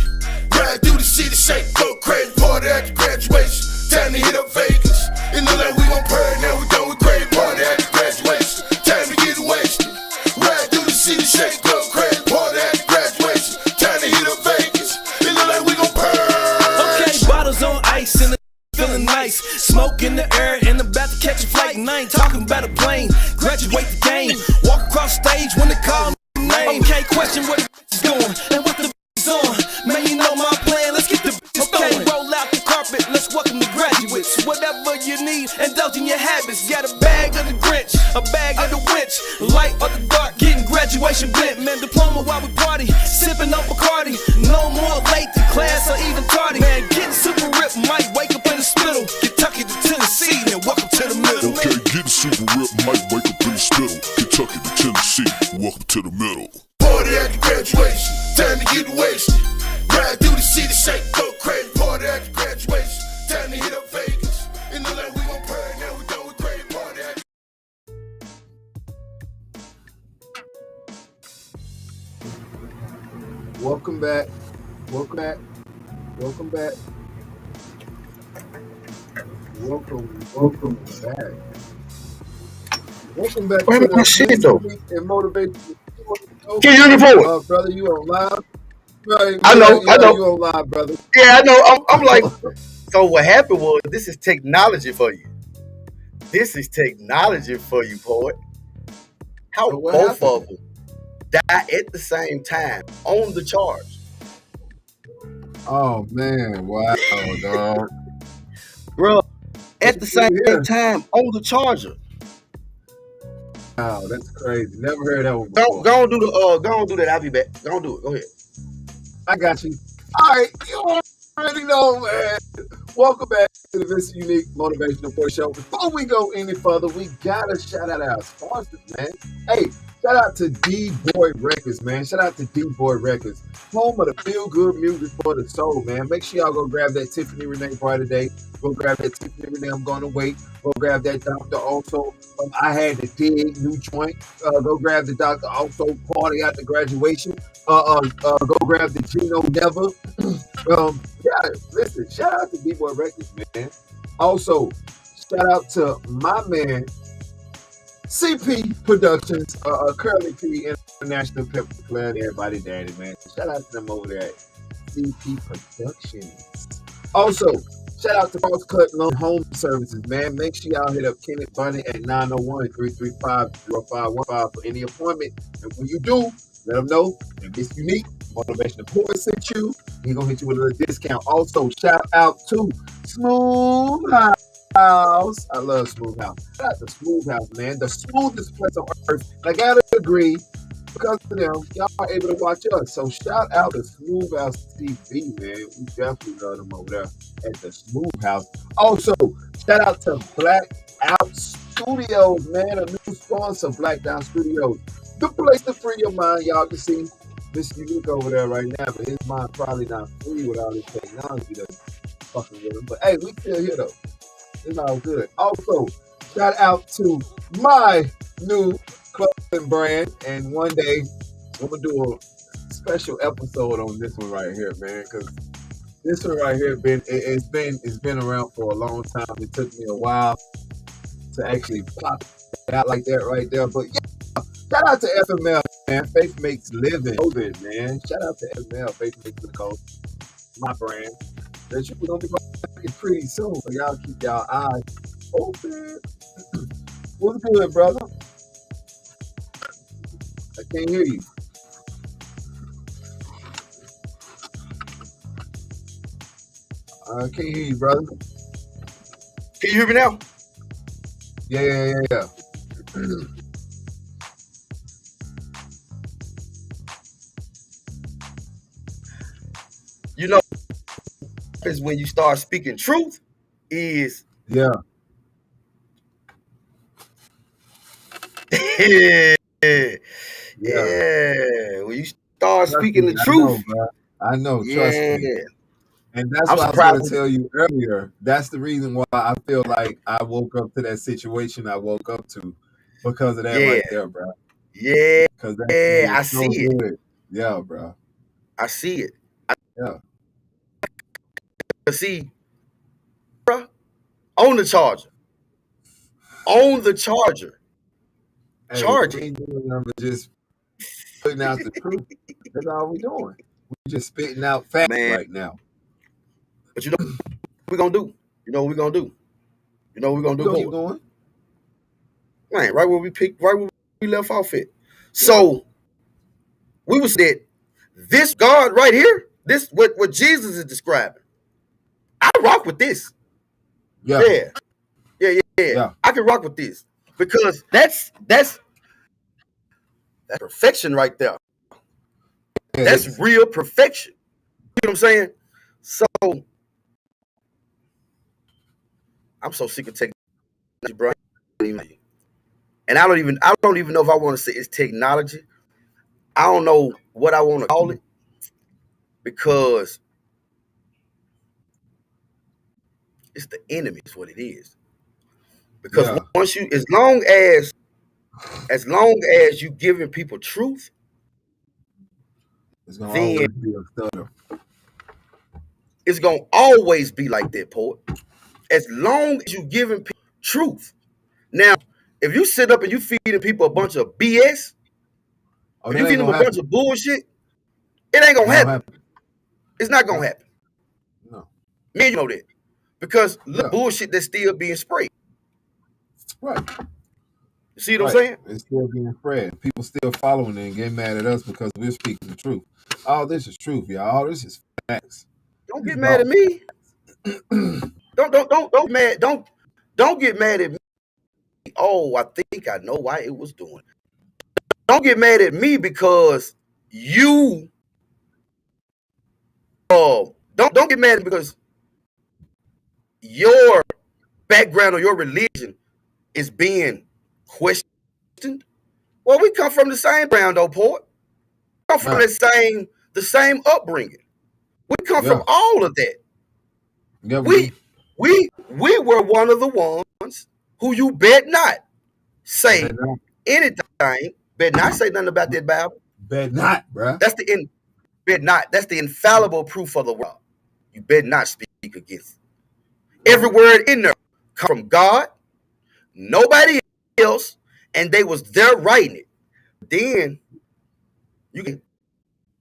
S5: Ride through the city, shake, go crazy. Party after graduation, time to hit up Vegas. It look like we gon' purge, now we done with crazy. Party after graduation, time to get wasted. Ride through the city, shake, go crazy. Party after graduation, time to hit up Vegas. It look like we gon' purge.
S6: Okay, bottles on ice and the feeling nice. Smoke in the air and about to catch a flight. And I ain't talking about a plane. Graduate the game, walk across stage when they call my name. Okay, question where the is going and what the is on. Man, you know my plan, let's get the okay, roll out the carpet, let's welcome the graduates. Whatever you need, indulge in your habits. Got a bag of the Grinch, a bag of the winch, light or the dark, getting graduation bent. Man, diploma while we party, sipping on Bacardi. No more late to class or even tardy. Man, getting super ripped, might wake up in the spittle. Kentucky to Tennessee, and welcome to the middle.
S5: Okay, getting super ripped, might wake up in the spittle. Kentucky to Tennessee, welcome to the middle. Party after graduation, time to get wasted. Ride through the city, shake, go crazy. Party after graduation, time to hit up Vegas. It look like we gon' purge, now we done with crazy. Party after.
S2: Welcome back. Welcome back. Welcome back. Welcome back. Welcome back
S1: Where
S2: to
S1: my shit though?
S2: and motivation.
S1: Can you hear me forward?
S2: Brother, you on live? Right,
S1: I know.
S2: You on live, brother.
S1: Yeah, I know. I'm like, so what happened was, this is technology for you. This is technology for you, poet. How
S2: So what
S1: both
S2: happened?
S1: of them die at the same time on the charge.
S2: Oh man, wow, dog.
S1: Bro, at the same
S2: Yeah.
S1: time on the charger.
S2: Wow, that's crazy. Never heard that one
S1: Go
S2: before.
S1: on do the go on do that. I'll be back. Go on do it. Go ahead.
S2: I got you. All right, you already know, man. Welcome back to the MrUnique Motivational Voice Show. Before we go any further, we gotta shout out our sponsors, man. Hey, shout out to DBoy Records, man. Shout out to DBoy Records, home of the feel good music for the soul, man. Make sure y'all go grab that Tiffany Renee party today. Go grab that Tiffany Renee. I'm gonna wait. Go grab that Dr. Also. I had the dig new joint. Go grab the Dr. Also party after graduation. Go grab the Gino Never. Yeah, listen. Shout out to DBoy Records, man. Also, shout out to my man CP Productions, Curly P International Pepper Club. Everybody, daddy, man. Shout out to them over there at CP Productions. Also, shout out to CrossCut Loan Home Services, man. Make sure y'all hit up Kenneth Bunny at 901-335-0515 for any appointment. And when you do, let them know that MrUnique Motivational Poet sent you. He's going to hit you with a little discount. Also, shout out to SmooveHouse. I love SmooveHouse. Shout out to SmooveHouse, man. The smoothest place on earth. And I got to agree, because of them, y'all are able to watch us. So shout out to SmooveHouseTV, man. We definitely love them over there at the SmooveHouse. Also, shout out to Blackout Studios, man. A new sponsor, Blackout Studios. The place to free your mind. Y'all can see MrUnique over there right now, but his mind probably not free with all this technology that's fucking with him. But hey, we still here though. It's all good. Also, shout out to my new clothing brand, and one day I'm gonna do a special episode on this one right here, man, because this one right here it's been around for a long time. It took me a while to actually pop it out like that right there, but yeah. Shout out to FML, man. Faith Makes Living. COVID, man. Shout out to FML. Faith Makes Living Code. My brand. That shit gonna be fucking pretty soon, so y'all keep y'all eyes open. What's good, brother? I can't hear you. I can't hear you, brother.
S1: Can you hear me now?
S2: Yeah.
S1: You know, is when you start speaking truth is
S2: Yeah.
S1: yeah.
S2: Yeah.
S1: When you start
S2: Trust
S1: speaking
S2: me,
S1: the
S2: I know,
S1: truth,
S2: bro. I know. Trust
S1: yeah.
S2: me. And that's
S1: I'm
S2: what I was going
S1: surprised.
S2: to tell you earlier. That's the reason why I feel like I woke up to that situation I woke up to because of that
S1: Yeah,
S2: right there, bro.
S1: yeah,
S2: Because that shit
S1: I
S2: is
S1: see
S2: so
S1: it.
S2: good. Yeah, bro.
S1: I see it.
S2: Yeah.
S1: I see, bruh, on the charger. On the charger.
S2: Hey,
S1: Charge
S2: we
S1: it.
S2: ain't doing nothing but just putting out the truth. That's all we doing. We just spitting out facts
S1: Man,
S2: right now.
S1: but you know what we're gonna do? You know what we're gonna do? You know what we're gonna
S2: We
S1: do,
S2: gonna keep
S1: boy?
S2: going.
S1: Man, right where we picked, right where we left off at.
S2: Yeah.
S1: So we was that this God right here, this what Jesus is describing. I rock with this.
S2: Yeah.
S1: Yeah. I can rock with this because that's perfection right there.
S2: It
S1: That's
S2: is.
S1: real perfection. You know what I'm saying? So I'm so sick of technology, bro. And I don't even know if I want to say it's technology. I don't know what I want to call it because it's the enemy is what it is. Because
S2: Yeah.
S1: once you, as long as you giving people truth,
S2: It's gonna
S1: then
S2: always be a stutter.
S1: it's gonna always be like that, poet. As long as you giving people truth. Now, if you sit up and you feeding people a bunch of BS,
S2: Oh,
S1: if
S2: that
S1: you
S2: ain't
S1: feed them a
S2: gonna
S1: bunch
S2: happen.
S1: of bullshit, it ain't gonna
S2: Ain't gonna
S1: happen.
S2: happen.
S1: It's not
S2: No.
S1: gonna happen.
S2: No.
S1: Man, you know that. Because look,
S2: Yeah.
S1: bullshit that's still being sprayed.
S2: Right.
S1: You see what I'm
S2: Right.
S1: saying?
S2: It's still being spread. People still following it and getting mad at us because we're speaking the truth. All this is truth, y'all. All this is facts.
S1: Don't
S2: This
S1: get
S2: is
S1: mad at
S2: all.
S1: me. Don't get mad at me. Oh, I think I know why it was doing. Don't get mad at me because you don't get mad at me because your background or your religion is being questioned. Well, we come from the same ground, though, Port. We come from
S2: Right.
S1: the same upbringing. We come from
S2: Yeah.
S1: all of that.
S2: Yeah, we
S1: We
S2: do.
S1: we were one of the ones who you bet not say
S2: Bet not.
S1: anything, bet not say nothing about that Bible.
S2: Bet not, bruh.
S1: That's bet not. That's the infallible proof of the world. You bet not speak against it. Every word in there come from God, nobody else, and they was there writing it. Then you can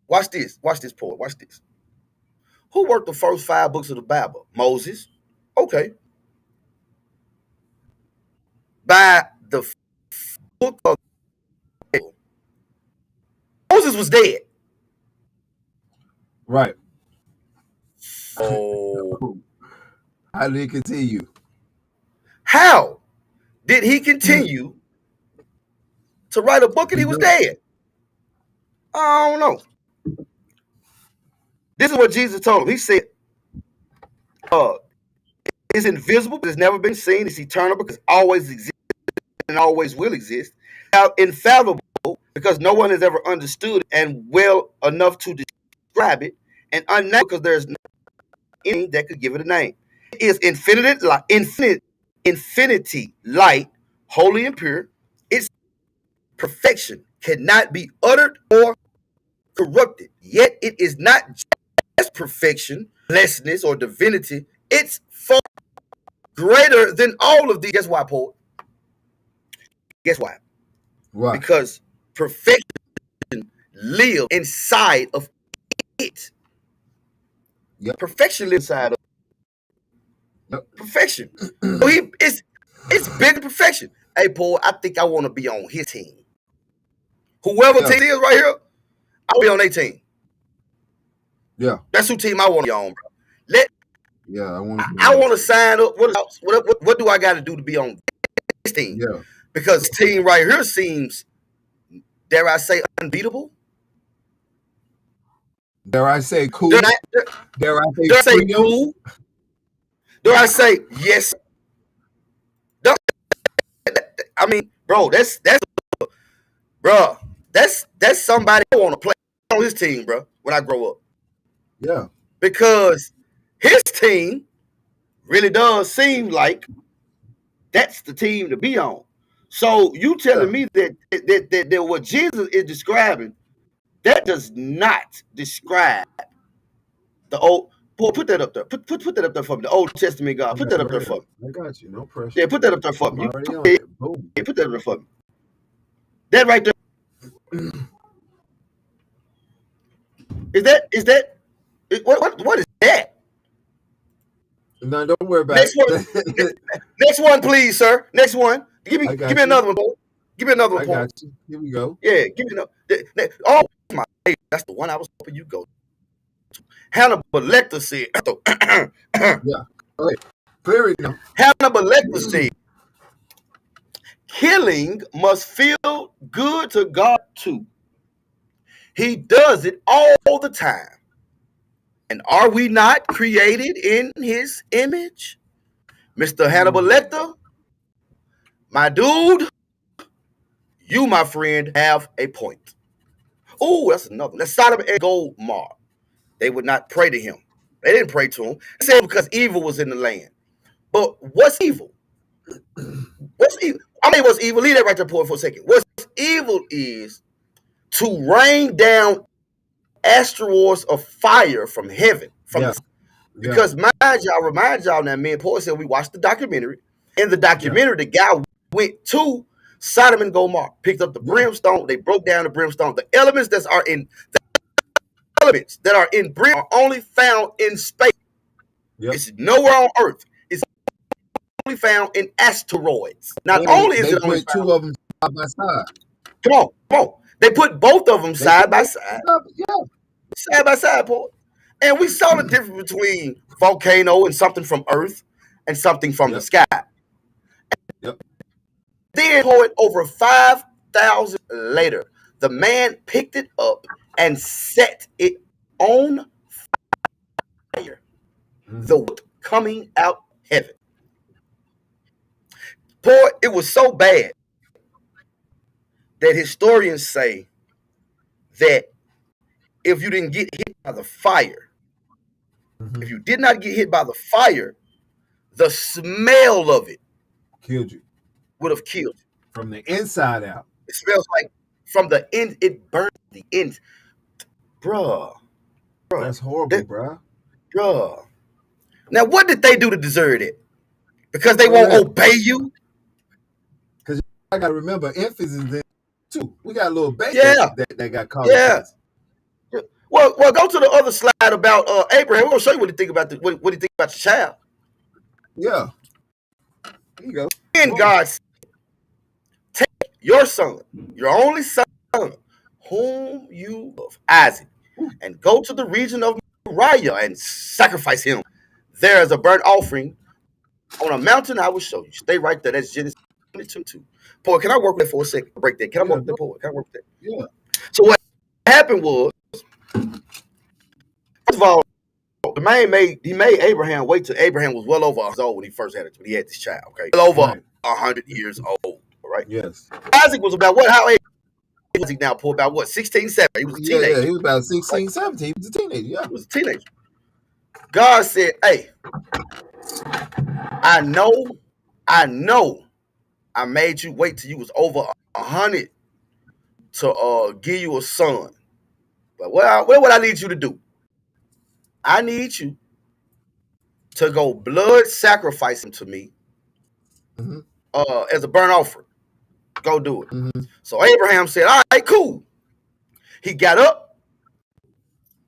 S1: watch this. Watch this, Paul. Watch this. Who wrote the first 5 books of the Bible? Moses. Okay. By the book of Moses was dead.
S2: Right.
S1: Oh,
S2: How did it continue?
S1: how did he continue to write a book and he was dead? I don't know. This is what Jesus told him. He said, it's invisible, but it's never been seen. It's eternal because it always exists and always will exist. Now, infallible because no one has ever understood it and well enough to describe it, and unnatural because there's anything that could give it a name. It is infinity light, holy and pure. Its perfection cannot be uttered or corrupted. Yet it is not just perfection, blessedness, or divinity. It's far greater than all of these. Guess why, poet? Guess why?
S2: Why?
S1: Because perfection lives inside of it.
S2: Yep.
S1: Perfection lives inside of
S2: Yep.
S1: perfection. So it's bigger perfection. Hey, Paul, I think I want to be on his team. Whoever
S2: Yeah.
S1: team is right here, I'll be on their team.
S2: Yeah.
S1: That's who team I want to be on, bro.
S2: Yeah, I want to.
S1: I want to sign up. What do I got to do to be on this team?
S2: Yeah.
S1: Because this team right here seems, dare I say, unbeatable.
S2: Dare I say cool?
S1: Dare I say cool? Dare I say yes? I mean, bro, that's somebody I want to play on his team, bro. When I grow up,
S2: Yeah,
S1: because his team really does seem like that's the team to be on. So you telling me that what Jesus is describing, that does not describe the old. Boy, put that up there. Put that up there for me. The Old Testament God. Put that up there for me.
S2: I got you. No pressure.
S1: Yeah, put that up there for me.
S2: I'm already on it. Boom.
S1: Yeah, put that up there for me. That right there. What is that?
S2: No, don't worry about it.
S1: Next one, please, sir. Next one. Give me another one, boy. Give me another one.
S2: I got you. Here we go.
S1: Yeah, give me another. Oh my! That's the one I was hoping you go to. Hannibal Lecter said.
S2: Yeah. All right. Clear it now.
S1: Hannibal Lecter said, "Killing must feel good to God too. He does it all the time. And are we not created in His image?" Mr. Hannibal Lecter, my dude, you, my friend, have a point. Oh, that's another one. That's Sodom and Gomorrah. They would not pray to him. They didn't pray to him. They said because evil was in the land. But what's evil? What's evil? I mean, what's evil? Leave that right there for a second. What's evil is to rain down asteroids of fire from heaven. Because remind y'all now, me and Paul said we watched the documentary. In the documentary, the guy went to Sodom and Gomorrah, picked up the brimstone, they broke down the brimstone. The elements that are in brim are only found in space. It's nowhere on Earth. It's only found in asteroids. Not only is it only found,
S2: two of them side by side.
S1: Come on. They put both of them side by side. Side by side, Paul. And we saw the difference between volcano and something from Earth and something from the sky. Then, Poet, over 5,000 later, the man picked it up and set it on fire. The wood coming out heaven. Poet, it was so bad that historians say that if you didn't get hit by the fire, if you did not get hit by the fire, the smell of it
S2: killed you.
S1: Would have killed you.
S2: From the inside out.
S1: It smells like from the end, it burns the end. Bruh.
S2: That's horrible,
S1: bruh. Now, what did they do to deserve it? Because they won't obey you?
S2: Because I got to remember, infants is there too. We got a little baby that got caught.
S1: Yeah. Well, go to the other slide about Abraham. We're gonna show you what he think about what he think about your child.
S2: Yeah. Here you go.
S1: And God said, take your son, your only son, whom you love, Isaac, and go to the region of Moriah and sacrifice him there as a burnt offering on a mountain I will show you. Stay right there. That's Genesis 22:2. Boy, can I work with that for a second? Break that. Can I work with that, boy? Can I work with that?
S2: Yeah.
S1: So what happened was, first of all, the man made Abraham wait till Abraham was well over 100 years old when he first had it. When he had this child, okay, well over 100 years old, right?
S2: Yes.
S1: Isaac was about what? How age was he now? Paul, about what? 16, 17. He was a teenager.
S2: Yeah, he was about 16, 17. He was a teenager. Yeah,
S1: he was a teenager. God said, "Hey, I know, I made you wait till you was over 100 to give you a son. But what would I need you to do? I need you to go blood sacrifice him to me as a burnt offering. Go do it." So Abraham said, "All right, cool." He got up.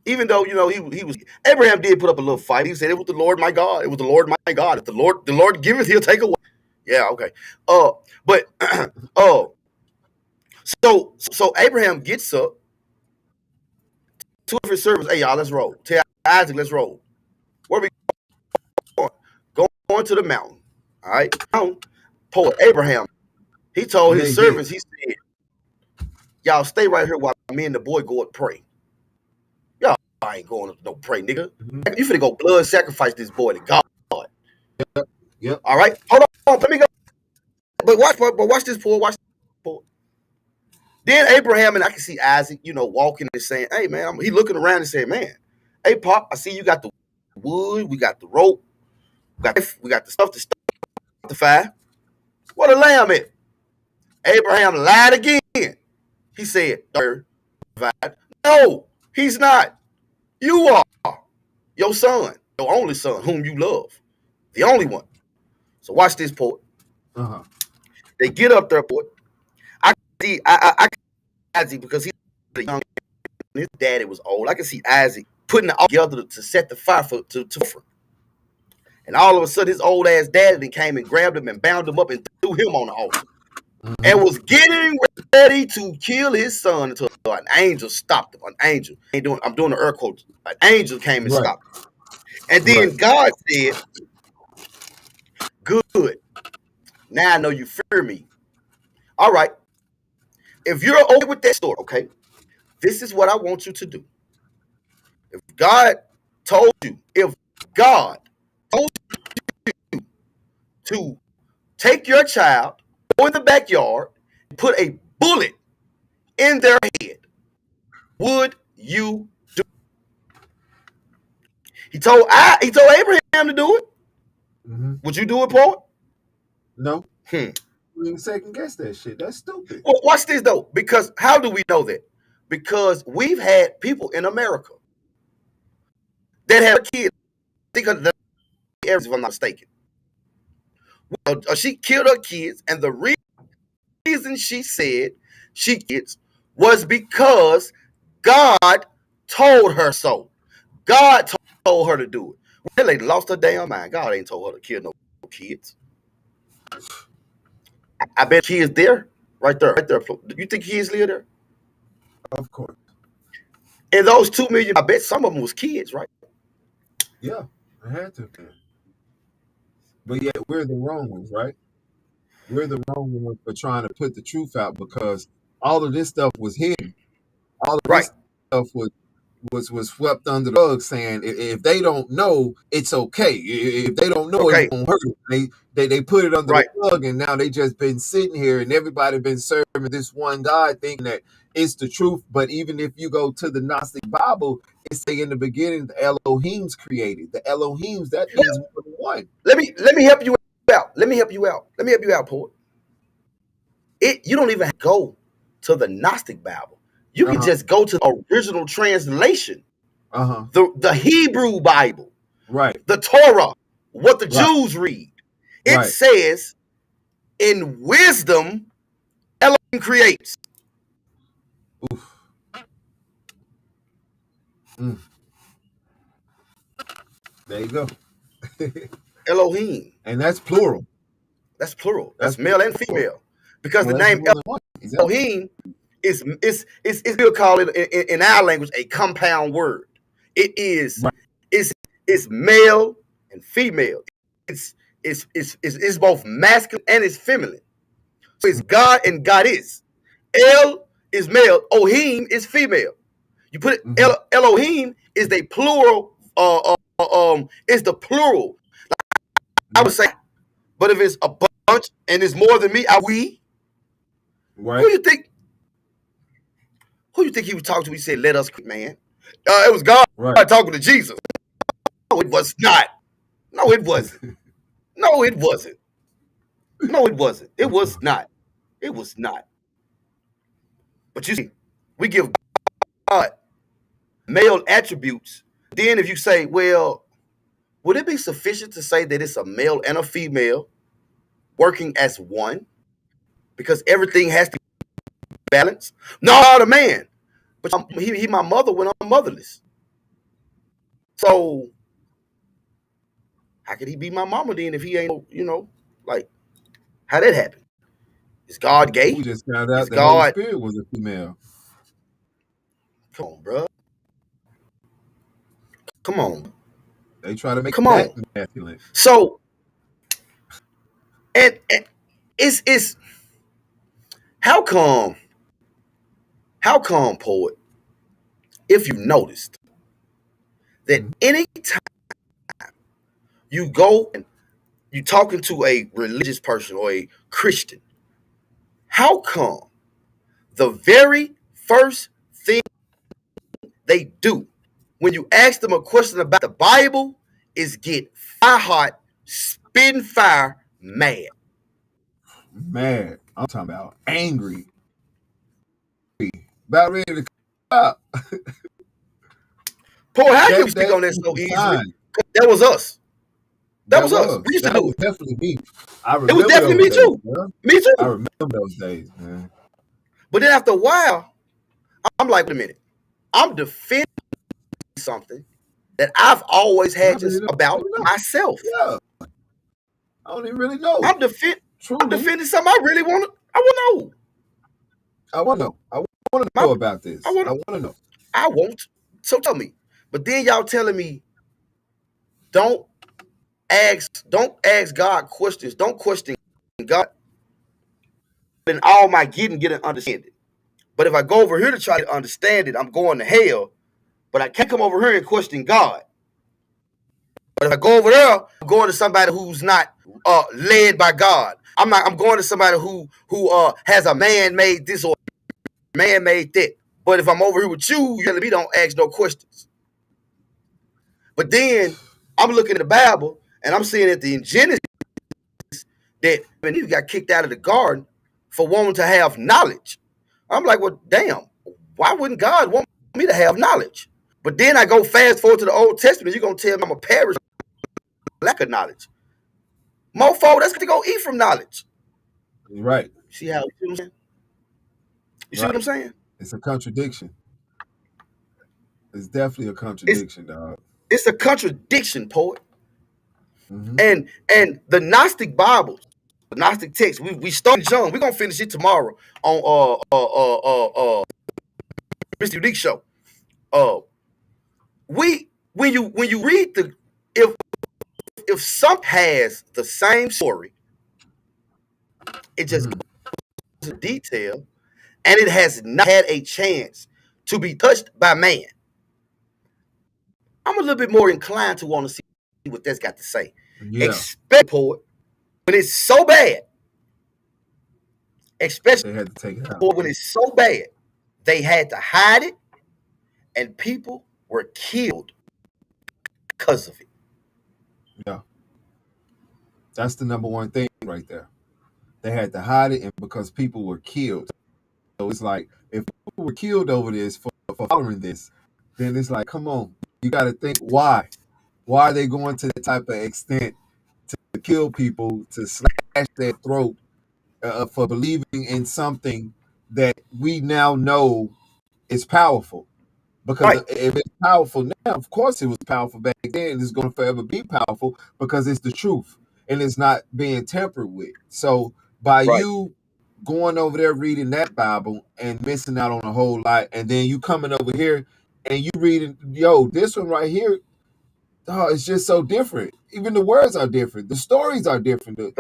S1: Even though, he was, Abraham did put up a little fight. He said, "It was the Lord my God. It was the Lord my God. If the Lord giveth, he'll take away." Yeah, okay. So Abraham gets up. Two of his servants, "Hey, y'all, let's roll. Tell Isaac, let's roll. Where we going to the mountain. All right. Poet Abraham, he told his servants, he said, y'all stay right here while me and the boy go and pray. Y'all ain't going to no pray, nigga. You finna go blood sacrifice this boy to God.
S2: Yep.
S1: All right. Hold on. Let me go. But watch this, Paul. Watch this, Paul. Then Abraham, and I can see Isaac, walking and saying, hey, man, he looking around and saying, man, hey, Pop, I see you got the wood, we got the rope, we got the stuff to start the fire. Where the lamb at? Abraham lied again. He said, no, he's not. You are your son, your only son, whom you love, the only one. So watch this, Port. They get up there, Port. I see Isaac because he's young. His daddy was old. I can see Isaac putting it all together to set the fire to. And all of a sudden, his old ass daddy then came and grabbed him and bound him up and threw him on the altar. And was getting ready to kill his son until an angel stopped him. An angel. I'm doing the air quotes. An angel came and stopped him. And then God said, good. Now I know you fear me. All right. If you're okay with that story, okay, this is what I want you to do. If God told you to take your child, go in the backyard, put a bullet in their head, would you do it? He told Abraham to do it. Would you do it, Paul?
S2: No. You even second guess that shit. That's stupid.
S1: Well, watch this though, because how do we know that? Because we've had people in America that have kids. Think of the if I'm not mistaken. She killed her kids, and the reason she said she kids was because God told her so. God told her to do it. That lady lost her damn mind. God ain't told her to kill no kids. I bet kids there, right there. Do you think kids live there?
S2: Of course.
S1: And those 2 million, I bet some of them was kids, right?
S2: Yeah, I had to. But yet we're the wrong ones, right? We're the wrong ones for trying to put the truth out because all of this stuff was hidden. All of this stuff was swept under the rug, saying if they don't know, it's okay. If they don't know, it won't hurt them. They put it under the rug, and now they just been sitting here, and everybody been serving this one God, thinking that it's the truth. But even if you go to the Gnostic Bible, it say in the beginning the Elohim's created. The Elohims, that means one.
S1: Let me help you out. Let me help you out, Port. You don't even have to go to the Gnostic Bible. You can just go to the original translation, the Hebrew Bible, the Torah, what the Jews read. It says, in wisdom, Elohim creates.
S2: There you go.
S1: Elohim.
S2: And that's plural.
S1: That's plural. That's male and female. Because the name Elohim is we'll call it in our language a compound word. It is it's male and female. It's both masculine and it's feminine. So it's God and God is. El is male, Ohim is female. You put it Elohim is the plural is the plural. I would say, but if it's a bunch and it's more than me, we.
S2: Right.
S1: Who you think he was talking to? He said, "Let us, man." It was God talking to Jesus. No, it was not. No, it wasn't. No, it wasn't. No, it wasn't. It was not. It was not. But you see, we give God male attributes. Then if you say, well, would it be sufficient to say that it's a male and a female working as one? Because everything has to be balanced. No, the man. But he my mother when I'm motherless. So how could he be my mama then if he ain't, like, how that happen? Is God gay?
S2: We just found out the Holy Spirit was a female.
S1: Come on, bro. Come on.
S2: They try to make that masculine.
S1: So And it's how come poet, if you noticed that any time you go and you talking to a religious person or a Christian, how come the very first thing they do when you ask them a question about the Bible is get fire hot, spitting fire, mad?
S2: Mad. I'm talking about angry. About ready to come up.
S1: Paul, how can you speak on that so easily? That was us. That was us. We used to do it.
S2: Definitely me. I
S1: It
S2: remember
S1: was definitely me
S2: those
S1: too.
S2: days, man.
S1: Me too.
S2: I remember those days, man.
S1: But then after a while, I'm like, wait a minute. I'm defending something that I've always had just about myself.
S2: Yeah. I don't even really know.
S1: I'm defending something I really want to. I want to know.
S2: I want to know. I want to know about this. I want to know.
S1: I won't. So tell me. But then y'all telling me, don't ask God questions. Don't question God. In all my getting, get an understanding. But if I go over here to try to understand it, I'm going to hell. But I can't come over here and question God. But if I go over there, I'm going to somebody who's not led by God. I'm going to somebody who has a man-made this or man-made that. But if I'm over here with you, you're telling me don't ask no questions. But then I'm looking at the Bible and I'm seeing at the in Genesis that Eve got kicked out of the garden for wanting to have knowledge. I'm like, well, damn, why wouldn't God want me to have knowledge? But then I go fast forward to the Old Testament. You're going to tell me I'm a perish lack of knowledge. Mofo, that's to go eat from knowledge.
S2: Right.
S1: See how you see what I'm saying?
S2: It's a contradiction. It's definitely a contradiction, dog.
S1: It's a contradiction, poet. Mm-hmm. And the Gnostic Bibles, the Gnostic text, we started John. We're gonna finish it tomorrow on MrUnique show. When you read the if some has the same story, it just goes into detail, and it has not had a chance to be touched by man. I'm a little bit more inclined to want to see what that's got to say. Yeah. Expect poet when it's so bad. Especially
S2: they had to take it out.
S1: When it's so bad, they had to hide it, and people were killed because of it.
S2: Yeah. That's the number one thing right there. They had to hide it, and because people were killed. So it's like, if people were killed over this for following this, then it's like, come on, you got to think why. Why are they going to that type of extent to kill people, to slash their throat for believing in something that we now know is powerful? Because if it's powerful now, of course it was powerful back then. It's going to forever be powerful because it's the truth and it's not being tampered with. So by you going over there reading that Bible and missing out on a whole lot, and then you coming over here and you reading, this one right here, it's just so different. Even the words are different. The stories are different.
S1: The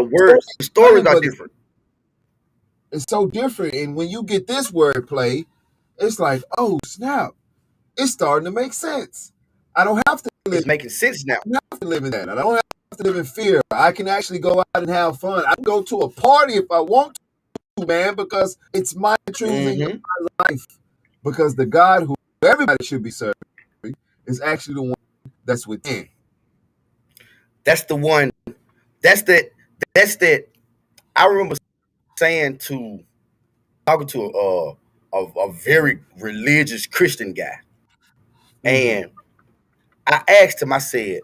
S1: stories are different.
S2: It's so different. And when you get this wordplay, it's like, oh, snap. It's starting to make sense. I don't have to live.
S1: It's making sense now.
S2: I don't have to live in that. I don't have to live in fear. I can actually go out and have fun. I can go to a party if I want to, man, because it's my choosing of my life. Because the God who everybody should be serving is actually the one that's within.
S1: That's the one. That's that. I remember talking to a very religious Christian guy. And I asked him, I said,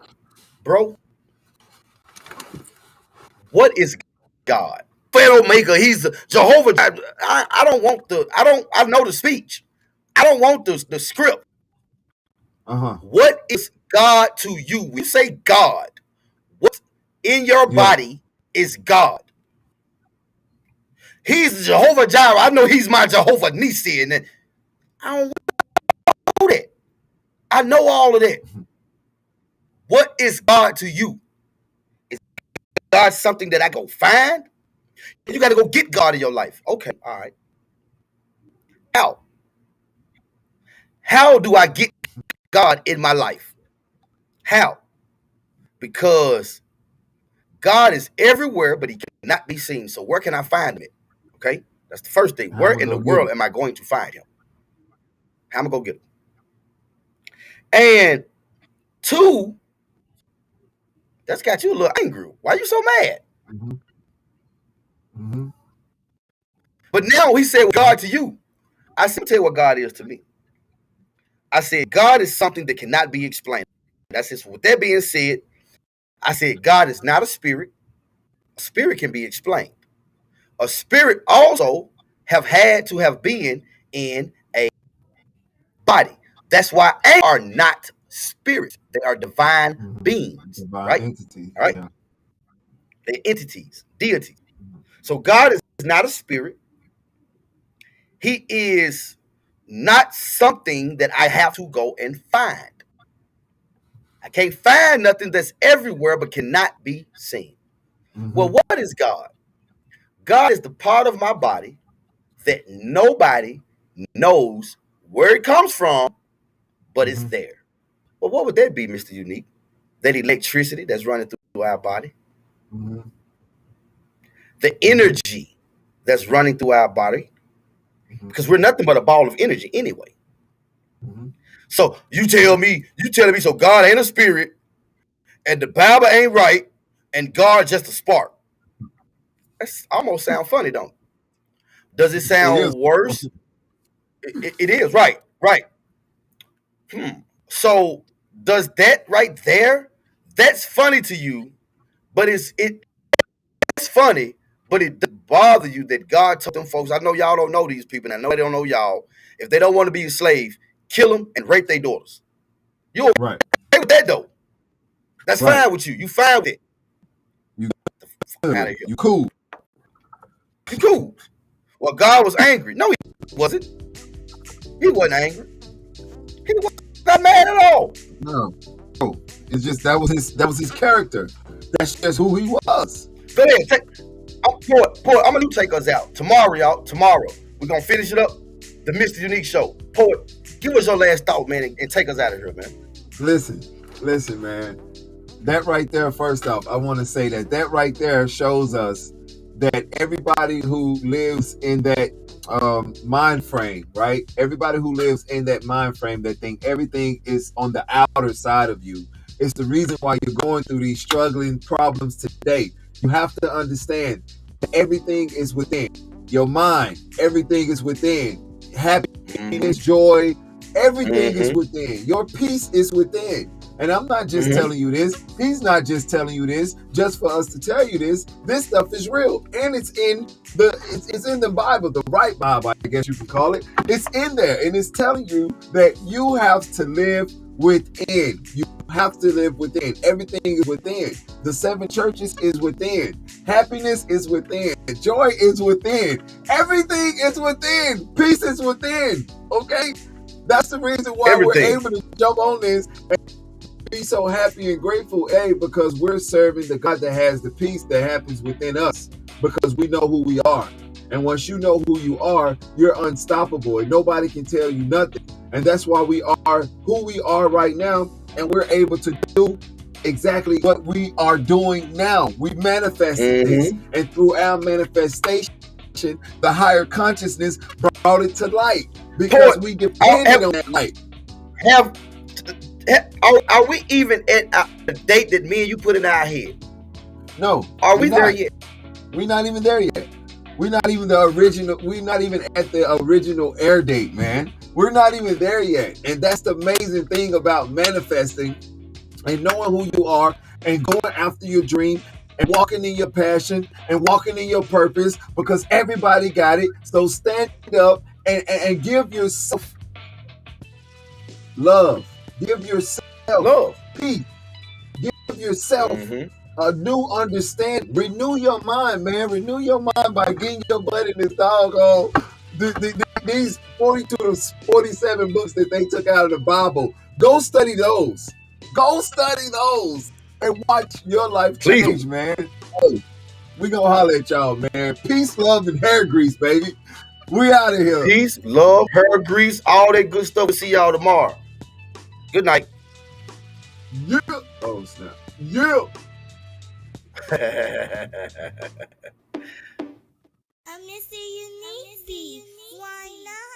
S1: bro, what is God? Pharaoh maker, he's Jehovah. I don't want I know the speech. I don't want the script. What is God to you? When you say God, what in your body is God? He's Jehovah Jireh. I know he's my Jehovah Nissi, and I don't know that. I know all of that. What is God to you? Is God something that I go find? You got to go get God in your life. Okay, all right. How? How do I get God in my life? How? Because God is everywhere, but he cannot be seen. So where can I find him? Okay, that's the first thing. Where in the world am I going to find him? How am I going to get him? And two, that's got you a little angry. Why are you so mad? But now he said God to you. I said, tell you what God is to me. I said, God is something that cannot be explained. That's just, with that being said, I said, God is not a spirit. A spirit can be explained. A spirit also have had to have been in a body. That's why angels are not spirits. They are divine beings.
S2: Divine
S1: right?
S2: entities.
S1: All right.
S2: Yeah.
S1: They're entities, deities. So God is not a spirit. He is not something that I have to go and find. I can't find nothing that's everywhere but cannot be seen. Well, what is God? God is the part of my body that nobody knows where it comes from, but it's there. Well, what would that be, Mr. Unique? That electricity that's running through our body? The energy that's running through our body? Because we're nothing but a ball of energy anyway. So you telling me, so God ain't a spirit, and the Bible ain't right, and God just a spark. That's almost sound funny, don't it? Does it sound worse? It is, right. So does that right there, that's funny to you, but it's funny, but it doesn't bother you that God told them folks, I know y'all don't know these people, and I know they don't know y'all. If they don't want to be a slave, kill them and rape their daughters. You okay with that though? That's fine with you. You fine with it.
S2: You cool.
S1: You cool. Well, God was angry. No, he wasn't. He wasn't angry. He was not mad at all.
S2: No. It's just that was his character. That's just who he was.
S1: Go ahead. Poet, I'm gonna take us out. Tomorrow, y'all. Tomorrow. We're gonna finish it up. The Mr. Unique Show. Poet, give us your last thought, man, and take us out of here, man.
S2: Listen, man. That right there, first off, I want to say that right there shows us that everybody who lives in that mind frame, right? Everybody who lives in that mind frame that think everything is on the outer side of you, it's the reason why you're going through these struggling problems today. You have to understand that everything is within. Your mind, everything is within. Happiness, joy, everything is within. Your peace is within. And I'm not just telling you this. He's not just telling you this just for us to tell you this. This stuff is real, and it's in the Bible, the right Bible, I guess you can call it. It's in there, and it's telling you that you have to live within. You have to live within. Everything is within. The 7 churches is within. Happiness is within. Joy is within. Everything is within. Peace is within. Okay, that's the reason why we're able to jump on this and be so happy and grateful, because we're serving the God that has the peace that happens within us, because we know who we are. And once you know who you are, you're unstoppable and nobody can tell you nothing. And that's why we are who we are right now, and we're able to do exactly what we are doing now. We manifested this, and through our manifestation, the higher consciousness brought it to light, because we depended on that light.
S1: Are we even at the date that me and you put in our head?
S2: No.
S1: Are we there yet?
S2: We're not even there yet. We're not even the original. We're not even at the original air date, man. We're not even there yet. And that's the amazing thing about manifesting and knowing who you are and going after your dream and walking in your passion and walking in your purpose, because everybody got it. So stand up and give yourself love. Give yourself
S1: love,
S2: peace. Give yourself a new understanding. Renew your mind, man. Renew your mind by getting your butt in this doggone these 42 to 47 books that they took out of the Bible. Go study those. Go study those and watch your life change, man. Hey, we gonna holler at y'all, man. Peace, love, and hair grease, baby. We out of here.
S1: Peace, love, hair grease, all that good stuff. We'll see y'all tomorrow. Good night.
S2: Yeah. Oh, snap. Yeah.
S10: I'm Mr. Unique. Why not?